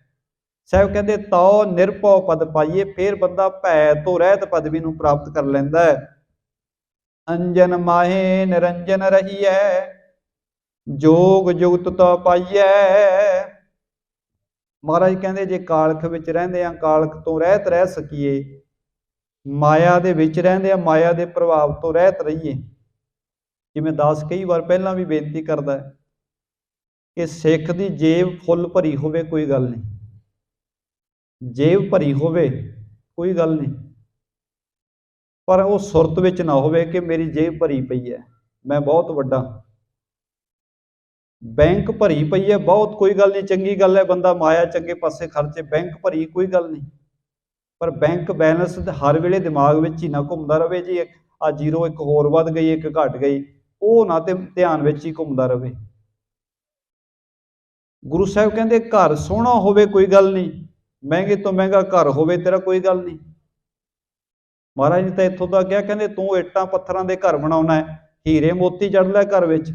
ਸਾਹਿਬ ਕਹਿੰਦੇ ਤਉ ਨਿਰਭਉ ਪਦ ਪਾਈਏ, ਫੇਰ ਬੰਦਾ ਭੈ ਤੋਂ ਰਹਿਤ ਪਦਵੀ ਨੂੰ ਪ੍ਰਾਪਤ ਕਰ ਲੈਂਦਾ ਹੈ। ਅੰਜਨ ਮਾਹੇ ਨਿਰੰਜਨ ਰਹੀਐ ਜੋਗ ਜੁਗਤ ਤਉ ਪਾਈਐ। ਮਹਾਰਾਜ ਕਹਿੰਦੇ ਜੇ ਕਾਲਖ ਵਿੱਚ ਰਹਿੰਦੇ ਆ, ਕਾਲਖ ਤੋਂ ਰਹਿਤ ਰਹਿ ਸਕੀਏ, ਮਾਇਆ ਦੇ ਵਿੱਚ ਰਹਿੰਦੇ ਆ, ਮਾਇਆ ਦੇ ਪ੍ਰਭਾਵ ਤੋਂ ਰਹਿਤ ਰਹੀਏ। ਜਿਵੇਂ ਦਾਸ ਕਈ ਵਾਰ ਪਹਿਲਾਂ ਵੀ ਬੇਨਤੀ ਕਰਦਾ ਹੈ ਕਿ ਸਿੱਖ ਦੀ ਜੇਬ ਫੁੱਲ ਭਰੀ ਹੋਵੇ ਕੋਈ ਗੱਲ ਨਹੀਂ, ਜੇਬ ਭਰੀ ਹੋਵੇ ਕੋਈ ਗੱਲ ਨਹੀਂ, ਪਰ ਉਹ ਸੁਰਤ ਵਿੱਚ ਨਾ ਹੋਵੇ ਕਿ ਮੇਰੀ ਜੇਬ ਭਰੀ ਪਈ ਹੈ, ਮੈਂ ਬਹੁਤ ਵੱਡਾ। ਬੈਂਕ ਭਰੀ ਪਈ ਹੈ ਬਹੁਤ, ਕੋਈ ਗੱਲ ਨਹੀਂ, ਚੰਗੀ ਗੱਲ ਹੈ, ਬੰਦਾ ਮਾਇਆ ਚੰਗੇ ਪਾਸੇ ਖਰਚੇ, ਬੈਂਕ ਭਰੀ ਕੋਈ ਗੱਲ ਨਹੀਂ, ਪਰ ਬੈਂਕ ਬੈਲੈਂਸ ਹਰ ਵੇਲੇ ਦਿਮਾਗ ਵਿੱਚ ਹੀ ਨਾ ਘੁੰਮਦਾ ਰਹੇ ਜੀ, ਆ ਜ਼ੀਰੋ ਇੱਕ ਹੋਰ ਵੱਧ ਗਈ, ਇੱਕ ਘਟ ਗਈ, ਉਹ ਨਾ ਤੇ ਧਿਆਨ ਵਿੱਚ ਹੀ ਘੁੰਮਦਾ ਰਹੇ। ਗੁਰੂ ਸਾਹਿਬ ਕਹਿੰਦੇ ਘਰ ਸੋਹਣਾ ਹੋਵੇ ਕੋਈ ਗੱਲ ਨਹੀਂ, ਮਹਿੰਗੇ ਤੋਂ ਮਹਿੰਗਾ ਘਰ ਹੋਵੇ ਤੇਰਾ ਕੋਈ ਗੱਲ ਨਹੀਂ। ਮਹਾਰਾਜ ਨੇ ਤਾਂ ਇੱਥੋਂ ਦਾ ਕਿਹਾ, ਕਹਿੰਦੇ ਤੂੰ ਇੱਟਾਂ ਪੱਥਰਾਂ ਦੇ ਘਰ ਬਣਾਉਣਾ ਹੈ, ਹੀਰੇ ਮੋਤੀ ਜੜ ਲੈ ਘਰ ਵਿੱਚ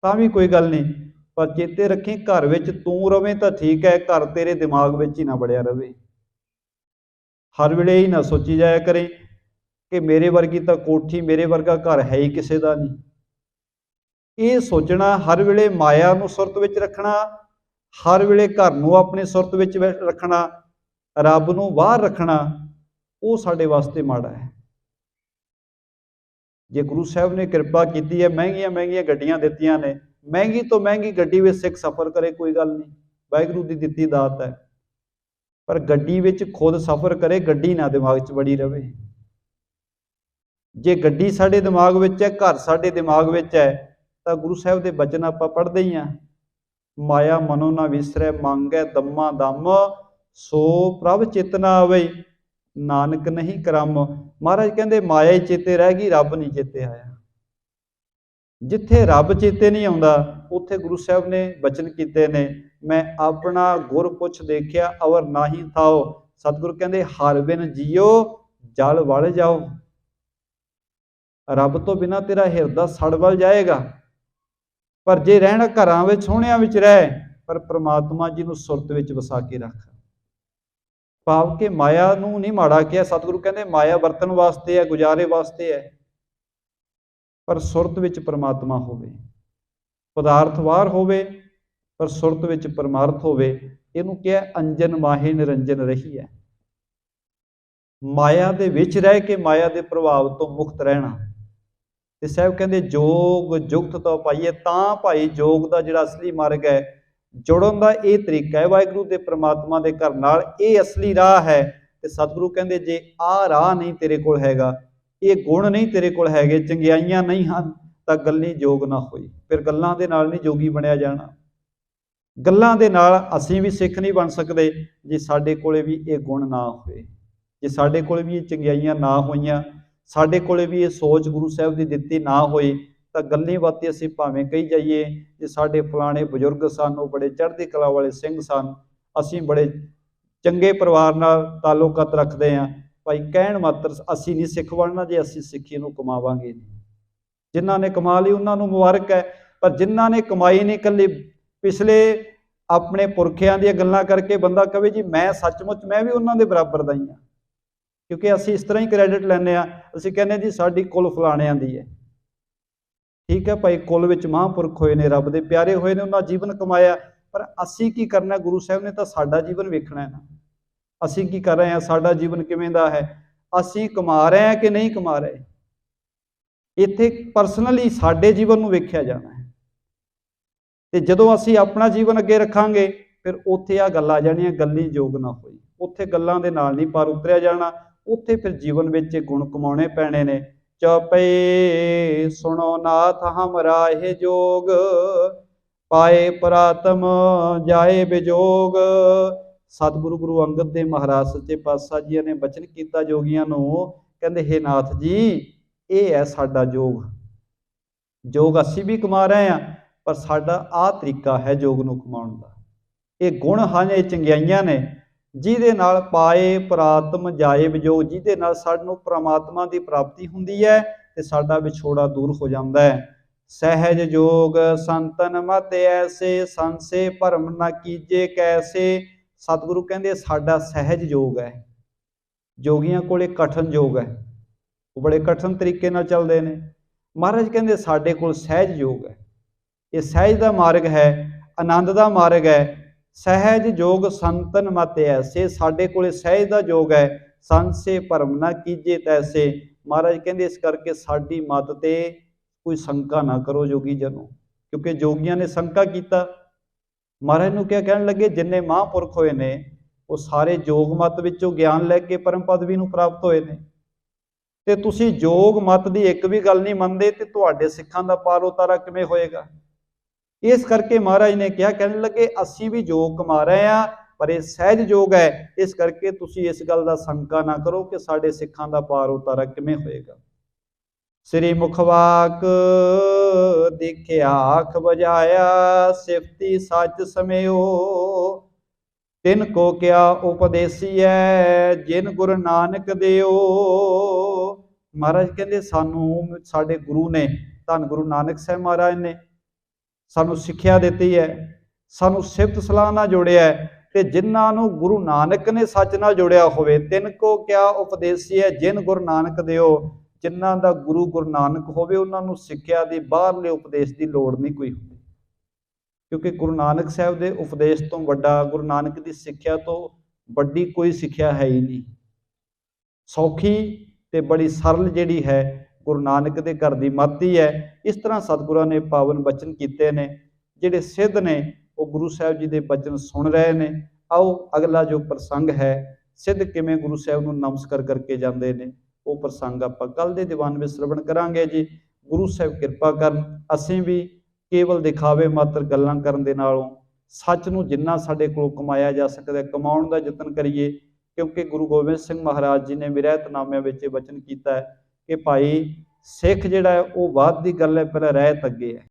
ਤਾਂ ਵੀ ਕੋਈ ਗੱਲ ਨਹੀਂ, ਪਰ ਚੇਤੇ ਰੱਖੀ ਘਰ ਵਿੱਚ ਤੂੰ ਰਵੇਂ ਤਾਂ ਠੀਕ ਹੈ, ਘਰ ਤੇਰੇ ਦਿਮਾਗ ਵਿੱਚ ਹੀ ਨਾ ਵੜਿਆ ਰਵੇ। ਹਰ ਵੇਲੇ ਹੀ ਨਾ ਸੋਚੀ ਜਾਇਆ ਕਰੇ ਕਿ ਮੇਰੇ ਵਰਗੀ ਤਾਂ ਕੋਠੀ, ਮੇਰੇ ਵਰਗਾ ਘਰ ਹੈ ਹੀ ਕਿਸੇ ਦਾ ਨਹੀਂ। ਇਹ ਸੋਚਣਾ, ਹਰ ਵੇਲੇ ਮਾਇਆ ਨੂੰ ਸੁਰਤ ਵਿੱਚ ਰੱਖਣਾ, ਹਰ ਵੇਲੇ ਘਰ ਨੂੰ ਆਪਣੀ ਸੁਰਤ ਵਿੱਚ ਰੱਖਣਾ, ਰੱਬ ਨੂੰ ਬਾਹਰ ਰੱਖਣਾ, ਉਹ ਸਾਡੇ ਵਾਸਤੇ ਮਾੜਾ ਹੈ। ਜੇ ਗੁਰੂ ਸਾਹਿਬ ਨੇ ਕਿਰਪਾ ਕੀਤੀ ਹੈ, ਮਹਿੰਗੀਆਂ ਮਹਿੰਗੀਆਂ ਗੱਡੀਆਂ ਦਿੱਤੀਆਂ ਨੇ, ਮਹਿੰਗੀ ਤੋਂ ਮਹਿੰਗੀ ਗੱਡੀ ਵਿੱਚ ਸਿੱਖ ਸਫ਼ਰ ਕਰੇ ਕੋਈ ਗੱਲ ਨਹੀਂ, ਵਾਹਿਗੁਰੂ ਦੀ ਦਿੱਤੀ ਦਾਤ ਹੈ, ਪਰ ਗੱਡੀ ਵਿੱਚ ਖੁਦ ਸਫ਼ਰ ਕਰੇ, ਗੱਡੀ ਨਾ ਦਿਮਾਗ 'ਚ ਵੜੀ ਰਵੇ। ਜੇ ਗੱਡੀ ਸਾਡੇ ਦਿਮਾਗ ਵਿੱਚ ਹੈ, ਘਰ ਸਾਡੇ ਦਿਮਾਗ ਵਿੱਚ ਹੈ, ਤਾਂ ਗੁਰੂ ਸਾਹਿਬ ਦੇ ਬਚਨ ਆਪਾਂ ਪੜ੍ਹਦੇ ਹੀ ਹਾਂ, ਮਾਇਆ ਮਨੋ ਨਾ ਵਿਸਰੈ, ਮੰਗੈ ਦਮਾ ਦਮ, ਸੋ ਪ੍ਰਭ ਚਿਤ ਨਾ ਆਵੇ, ਨਾਨਕ ਨਹੀਂ ਕਰਮ। ਮਹਾਰਾਜ ਕਹਿੰਦੇ ਮਾਇਆ ਹੀ ਚੇਤੇ ਰਹਿ ਗਈ, ਰੱਬ ਨਹੀਂ ਚੇਤੇ ਆਇਆ। ਜਿੱਥੇ ਰੱਬ ਚੇਤੇ ਨਹੀਂ ਆਉਂਦਾ, ਉੱਥੇ ਗੁਰੂ ਸਾਹਿਬ ਨੇ ਬਚਨ ਕੀਤੇ ਨੇ, ਮੈਂ ਆਪਣਾ ਗੁਰ ਪੁੱਛ ਦੇਖਿਆ ਅਵਰ ਨਾਹੀ ਥਾਓ। ਸਤਿਗੁਰੂ ਕਹਿੰਦੇ ਹਰ ਬਿਨ ਜੀਓ ਜਲ ਵਲ ਜਾਓ। ਰੱਬ ਤੋਂ ਬਿਨਾਂ ਤੇਰਾ ਹਿਰਦਾ ਸੜ ਵੱਲ ਜਾਏਗਾ, ਪਰ ਜੇ ਰਹਿਣਾ ਘਰਾਂ ਵਿੱਚ ਸੋਹਣਿਆਂ ਵਿੱਚ ਰਹਿ, ਪਰ ਪ੍ਰਮਾਤਮਾ ਜੀ ਨੂੰ ਸੁਰਤ ਵਿੱਚ ਵਸਾ ਕੇ ਰੱਖ। ਭਾਵ ਕਿ ਮਾਇਆ ਨੂੰ ਨਹੀਂ ਮਾੜਾ ਕਿਹਾ, ਸਤਿਗੁਰੂ ਕਹਿੰਦੇ ਮਾਇਆ ਵਰਤਣ ਵਾਸਤੇ ਹੈ, ਗੁਜ਼ਾਰੇ ਵਾਸਤੇ ਹੈ, ਪਰ ਸੁਰਤ ਵਿੱਚ ਪਰਮਾਤਮਾ ਹੋਵੇ, ਪਦਾਰਥ ਬਾਹਰ ਹੋਵੇ ਪਰ ਸੁਰਤ ਵਿੱਚ ਪਰਮਾਰਥ ਹੋਵੇ। ਇਹਨੂੰ ਕਿਹਾ ਅੰਜਨ ਮਾਹੇ ਨਿਰੰਜਨ ਰਹੀ ਹੈ। ਮਾਇਆ ਦੇ ਵਿੱਚ ਰਹਿ ਕੇ ਮਾਇਆ ਦੇ ਪ੍ਰਭਾਵ ਤੋਂ ਮੁਕਤ ਰਹਿਣਾ। ਤੇ ਸਾਹਿਬ ਕਹਿੰਦੇ ਜੋਗ ਜੁਗਤ ਤੋਂ ਪਾਈਏ, ਤਾਂ ਭਾਈ ਜੋਗ ਦਾ ਜਿਹੜਾ ਅਸਲੀ ਮਾਰਗ ਹੈ, ਜੁੜਨ ਦਾ ਇਹ ਤਰੀਕਾ ਹੈ ਵਾਹਿਗੁਰੂ ਦੇ ਪ੍ਰਮਾਤਮਾ ਦੇ ਘਰ ਨਾਲ, ਇਹ ਅਸਲੀ ਰਾਹ ਹੈ। ਤੇ ਸਤਿਗੁਰੂ ਕਹਿੰਦੇ ਜੇ ਆਹ ਰਾਹ ਨਹੀਂ ਤੇਰੇ ਕੋਲ ਹੈਗਾ, ਇਹ ਗੁਣ ਨਹੀਂ ਤੇਰੇ ਕੋਲ ਹੈਗੇ, ਚੰਗਿਆਈਆਂ ਨਹੀਂ ਹਨ, ਤਾਂ ਗੱਲੀ ਜੋਗ ਨਾ ਹੋਈ। ਫਿਰ ਗੱਲਾਂ ਦੇ ਨਾਲ ਨਹੀਂ ਜੋਗੀ ਬਣਿਆ ਜਾਣਾ, ਗੱਲਾਂ ਦੇ ਨਾਲ ਅਸੀਂ ਵੀ ਸਿੱਖ ਨਹੀਂ ਬਣ ਸਕਦੇ ਜੇ ਸਾਡੇ ਕੋਲੇ ਵੀ ਇਹ ਗੁਣ ਨਾ ਹੋਏ, ਜੇ ਸਾਡੇ ਕੋਲੇ ਵੀ ਇਹ ਚੰਗਿਆਈਆਂ ਨਾ ਹੋਈਆਂ, ਸਾਡੇ ਕੋਲੇ ਵੀ ਇਹ ਸੋਚ ਗੁਰੂ ਸਾਹਿਬ ਦੀ ਦਿੱਤੀ ਨਾ ਹੋਈ, ਤਾਂ ਗੱਲੀ ਬਾਤੀ ਅਸੀਂ ਭਾਵੇਂ ਕਹੀ ਜਾਈਏ ਜੇ ਸਾਡੇ ਫਲਾਣੇ ਬਜ਼ੁਰਗ ਸਨ, ਉਹ ਬੜੇ ਚੜ੍ਹਦੀ ਕਲਾ ਵਾਲੇ ਸਿੰਘ ਸਨ, ਅਸੀਂ ਬੜੇ ਚੰਗੇ ਪਰਿਵਾਰ ਨਾਲ ਤਾਲੁਕਾਤ ਰੱਖਦੇ ਹਾਂ, ਭਾਈ ਕਹਿਣ ਮਾਤਰ ਅਸੀਂ ਨਹੀਂ ਸਿੱਖ ਬਣਨਾ ਜੇ ਅਸੀਂ ਸਿੱਖੀ ਨੂੰ ਕਮਾਵਾਂਗੇ। ਜਿਨ੍ਹਾਂ ਨੇ ਕਮਾ ਲਈ ਉਹਨਾਂ ਨੂੰ ਮੁਬਾਰਕ ਹੈ, ਪਰ ਜਿਨ੍ਹਾਂ ਨੇ ਕਮਾਈ ਨਹੀਂ, ਇਕੱਲੇ ਪਿਛਲੇ ਆਪਣੇ ਪੁਰਖਿਆਂ ਦੀਆਂ ਗੱਲਾਂ ਕਰਕੇ ਬੰਦਾ ਕਹੇ ਜੀ ਮੈਂ ਸੱਚਮੁੱਚ ਮੈਂ ਵੀ ਉਹਨਾਂ ਦੇ ਬਰਾਬਰ ਦਾ ਹੀ ਹਾਂ, ਕਿਉਂਕਿ ਅਸੀਂ ਇਸ ਤਰ੍ਹਾਂ ਹੀ ਕ੍ਰੈਡਿਟ ਲੈਂਦੇ ਹਾਂ। ਅਸੀਂ ਕਹਿੰਦੇ ਜੀ ਸਾਡੀ ਕੁਲ ਫਲਾਣਿਆਂ ਦੀ ਹੈ, ਠੀਕ ਹੈ ਭਾਈ, ਕੁਲ ਵਿੱਚ ਮਹਾਂਪੁਰਖ ਹੋਏ ਨੇ, ਰੱਬ ਦੇ ਪਿਆਰੇ ਹੋਏ ਨੇ, ਉਹਨਾਂ ਜੀਵਨ ਕਮਾਇਆ, ਪਰ ਅਸੀਂ ਕੀ ਕਰਨਾ? ਗੁਰੂ ਸਾਹਿਬ ਨੇ ਤਾਂ ਸਾਡਾ ਜੀਵਨ ਵੇਖਣਾ ਹੈ ਨਾ, ਅਸੀਂ ਕੀ ਕਰ ਰਹੇ ਹਾਂ, ਸਾਡਾ ਜੀਵਨ ਕਿਵੇਂ ਦਾ ਹੈ, ਅਸੀਂ ਕਮਾ ਰਹੇ ਹਾਂ ਕਿ ਨਹੀਂ ਕਮਾ ਰਹੇ। ਇੱਥੇ ਪਰਸਨਲੀ ਸਾਡੇ ਜੀਵਨ ਨੂੰ ਵੇਖਿਆ ਜਾਣਾ ਹੈ। ਤੇ ਜਦੋਂ ਅਸੀਂ ਆਪਣਾ ਜੀਵਨ ਅੱਗੇ ਰੱਖਾਂਗੇ, ਫਿਰ ਉੱਥੇ ਆ ਗੱਲਾਂ ਆ ਜਾਣੀਆਂ, ਗੱਲੀ ਜੋਗ ਨਾ ਹੋਈ, ਉੱਥੇ ਗੱਲਾਂ ਦੇ ਨਾਲ ਨਹੀਂ ਪਾਰ ਉਤਰਿਆ ਜਾਣਾ, ਉੱਥੇ ਫਿਰ ਜੀਵਨ ਵਿੱਚ ਗੁਣ ਕਮਾਉਣੇ ਪੈਣੇ ਨੇ। ਚੌਪਈ ਸੁਣੋ ਨਾਥ ਹਮਰਾ ਇਹ ਜੋਗ, ਪਾਏ ਪ੍ਰਾਤਮ ਜਾਏ ਬਿਜੋਗ। ਸਤਿਗੁਰੂ ਗੁਰੂ ਅੰਗਦ ਦੇ ਮਹਾਰਾਜ ਸੱਚੇ ਪਾਤਸ਼ਾਹ ਜੀ ਨੇ ਬਚਨ ਕੀਤਾ ਜੋਗੀਆਂ ਨੂੰ, ਕਹਿੰਦੇ ਹੇ ਨਾਥ ਜੀ ਇਹ ਹੈ ਸਾਡਾ ਜੋਗ, ਜੋਗ ਅਸੀਂ ਵੀ ਕਮਾ ਰਹੇ ਹਾਂ, ਪਰ ਸਾਡਾ ਆਹ ਤਰੀਕਾ ਹੈ ਜੋਗ ਨੂੰ ਕਮਾਉਣ ਦਾ। ਇਹ ਗੁਣ ਹਨ, ਇਹ ਚੰਗਿਆਈਆਂ ਨੇ, ਜਿਹਦੇ ਨਾਲ ਪਾਏ ਪ੍ਰਾਤਮ ਜਾਏ ਵਿਜੋਗ, ਜਿਹਦੇ ਨਾਲ ਸਾਨੂੰ ਪ੍ਰਮਾਤਮਾ ਦੀ ਪ੍ਰਾਪਤੀ ਹੁੰਦੀ ਹੈ ਤੇ ਸਾਡਾ ਵਿਛੋੜਾ ਦੂਰ ਹੋ ਜਾਂਦਾ ਹੈ। ਸਹਿਜ ਜੋਗ ਸੰਤਨ ਮਤ ਐਸੇ, ਸੰਸੇ ਭਰਮ ਨਾ ਕੀਜੇ ਕੈਸੇ। ਸਤਿਗੁਰੂ ਕਹਿੰਦੇ ਸਾਡਾ ਸਹਿਜ ਯੋਗ ਹੈ। ਜੋਗੀਆਂ ਕੋਲੇ ਕਠਨ ਯੋਗ ਹੈ, ਉਹ ਬੜੇ ਕਠਨ ਤਰੀਕੇ ਨਾਲ ਚੱਲਦੇ ਨੇ। ਮਹਾਰਾਜ ਕਹਿੰਦੇ ਸਾਡੇ ਕੋਲ ਸਹਿਜ ਯੋਗ ਹੈ। ਇਹ ਸਹਿਜ ਦਾ ਮਾਰਗ ਹੈ, ਆਨੰਦ ਦਾ ਮਾਰਗ ਹੈ। ਸਹਿਜ ਯੋਗ ਸੰਤਨ ਮਤ ਐਸੇ, ਸਾਡੇ ਕੋਲੇ ਸਹਿਜ ਦਾ ਯੋਗ ਹੈ, ਸੰਸੇ ਭਰਮ ਨਾ ਕੀਜੇ ਤੈਸੇ। ਮਹਾਰਾਜ ਕਹਿੰਦੇ ਇਸ ਕਰਕੇ ਸਾਡੀ ਮੱਤ ਤੇ ਕੋਈ ਸ਼ੰਕਾ ਨਾ ਕਰੋ ਜੋਗੀ ਜਨੋ, ਕਿਉਂਕਿ ਜੋਗੀਆਂ ਨੇ ਸ਼ੰਕਾ ਕੀਤਾ। ਮਹਾਰਾਜ ਨੂੰ ਕਿਹਾ, ਕਹਿਣ ਲੱਗੇ ਜਿੰਨੇ ਮਹਾਂਪੁਰਖ ਹੋਏ ਨੇ ਉਹ ਸਾਰੇ ਜੋਗ ਮਤ ਵਿੱਚੋਂ ਗਿਆਨ ਲੈ ਕੇ ਪਰਮ ਪਦਵੀ ਨੂੰ ਪ੍ਰਾਪਤ ਹੋਏ ਨੇ, ਤੇ ਤੁਸੀਂ ਜੋਗ ਮਤ ਦੀ ਇੱਕ ਵੀ ਗੱਲ ਨਹੀਂ ਮੰਨਦੇ ਤੇ ਤੁਹਾਡੇ ਸਿੱਖਾਂ ਦਾ ਪਾਰ ਉਤਾਰਾ ਕਿਵੇਂ ਹੋਏਗਾ। ਇਸ ਕਰਕੇ ਮਹਾਰਾਜ ਨੇ ਕਿਹਾ, ਕਹਿਣ ਲੱਗੇ ਅਸੀਂ ਵੀ ਜੋਗ ਕਮਾ ਰਹੇ ਹਾਂ, ਪਰ ਇਹ ਸਹਿਜ ਜੋਗ ਹੈ, ਇਸ ਕਰਕੇ ਤੁਸੀਂ ਇਸ ਗੱਲ ਦਾ ਸ਼ੰਕਾ ਨਾ ਕਰੋ ਕਿ ਸਾਡੇ ਸਿੱਖਾਂ ਦਾ ਪਾਰ ਉਤਾਰਾ ਕਿਵੇਂ ਹੋਏਗਾ। ਸ੍ਰੀ ਮੁਖਵਾਕ ਦੇਖਿਆ ਆਖ ਬਜਾਇਆ, ਸਿਫਤੀ ਸੱਚ ਸਮਿਓ ਤਿਨ ਕੋ ਕਿਆ ਉਪਦੇਸੀਐ, ਜਿਨ ਗੁਰੂ ਨਾਨਕ ਦਿਓ। ਮਹਾਰਾਜ ਕਹਿੰਦੇ ਸਾਨੂੰ ਸਾਡੇ ਗੁਰੂ ਨੇ, ਧੰਨ ਗੁਰੂ ਨਾਨਕ ਸਾਹਿਬ ਮਹਾਰਾਜ ਨੇ ਸਾਨੂੰ ਸਿੱਖਿਆ ਦਿੱਤੀ ਹੈ, ਸਾਨੂੰ ਸਿਫਤ ਸਲਾਹ ਨਾਲ ਜੋੜਿਆ ਹੈ, ਤੇ ਜਿਨ੍ਹਾਂ ਨੂੰ ਗੁਰੂ ਨਾਨਕ ਨੇ ਸੱਚ ਨਾਲ ਜੋੜਿਆ ਹੋਵੇ, ਤਿਨ ਕੋ ਕਿਆ ਉਪਦੇਸੀਐ, ਜਿਨ ਗੁਰੂ ਨਾਨਕ ਦਿਓ। ਜਿਨ੍ਹਾਂ ਦਾ ਗੁਰੂ ਨਾਨਕ ਹੋਵੇ ਉਹਨਾਂ ਨੂੰ ਸਿੱਖਿਆ ਦੀ ਬਾਹਰਲੇ ਉਪਦੇਸ਼ ਦੀ ਲੋੜ ਨਹੀਂ ਕੋਈ ਹੁੰਦੀ, ਕਿਉਂਕਿ ਗੁਰੂ ਨਾਨਕ ਸਾਹਿਬ ਦੇ ਉਪਦੇਸ਼ ਤੋਂ ਵੱਡਾ, ਗੁਰੂ ਨਾਨਕ ਦੀ ਸਿੱਖਿਆ ਤੋਂ ਵੱਡੀ ਕੋਈ ਸਿੱਖਿਆ ਹੈ ਹੀ ਨਹੀਂ। ਸੌਖੀ ਤੇ ਬੜੀ ਸਰਲ ਜਿਹੜੀ ਹੈ ਗੁਰੂ ਨਾਨਕ ਦੇ ਘਰ ਦੀ ਮੱਤ ਹੀ ਹੈ। ਇਸ ਤਰ੍ਹਾਂ ਸਤਿਗੁਰਾਂ ਨੇ ਪਾਵਨ ਬਚਨ ਕੀਤੇ ਨੇ, ਜਿਹੜੇ ਸਿੱਧ ਨੇ ਉਹ ਗੁਰੂ ਸਾਹਿਬ ਜੀ ਦੇ ਬਚਨ ਸੁਣ ਰਹੇ ਨੇ। ਆਓ ਅਗਲਾ ਜੋ ਪ੍ਰਸੰਗ ਹੈ, ਸਿੱਧ ਕਿਵੇਂ ਗੁਰੂ ਸਾਹਿਬ ਨੂੰ ਨਮਸਕਾਰ ਕਰਕੇ ਜਾਂਦੇ ਨੇ, ਉਹ ਪ੍ਰਸੰਗ ਆਪਾਂ ਕੱਲ ਦੇ ਦੀਵਾਨ ਵਿੱਚ ਸ਼ਰਵਣ ਕਰਾਂਗੇ ਜੀ। ਗੁਰੂ ਸਾਹਿਬ ਕਿਰਪਾ ਕਰਨ, ਅਸੀਂ ਵੀ ਕੇਵਲ ਦਿਖਾਵੇ ਮਾਤਰ ਗੱਲਾਂ ਕਰਨ ਦੇ ਨਾਲੋਂ ਸੱਚ ਨੂੰ ਜਿੰਨਾ ਸਾਡੇ ਕੋਲ ਕਮਾਇਆ ਜਾ ਸਕਦਾ ਕਮਾਉਣ ਦਾ ਯਤਨ ਕਰੀਏ, ਕਿਉਂਕਿ ਗੁਰੂ ਗੋਬਿੰਦ ਸਿੰਘ ਮਹਾਰਾਜ ਜੀ ਨੇ ਵਿਰੈਤਨਾਮਿਆਂ ਵਿੱਚ ਇਹ ਵਚਨ ਕੀਤਾ ਹੈ ਕਿ ਭਾਈ ਸਿੱਖ ਜਿਹੜਾ ਹੈ ਉਹ ਬਾਅਦ ਦੀ ਗੱਲ ਹੈ, ਪਹਿਲਾਂ ਰਹਿਤ ਅੱਗੇ ਹੈ।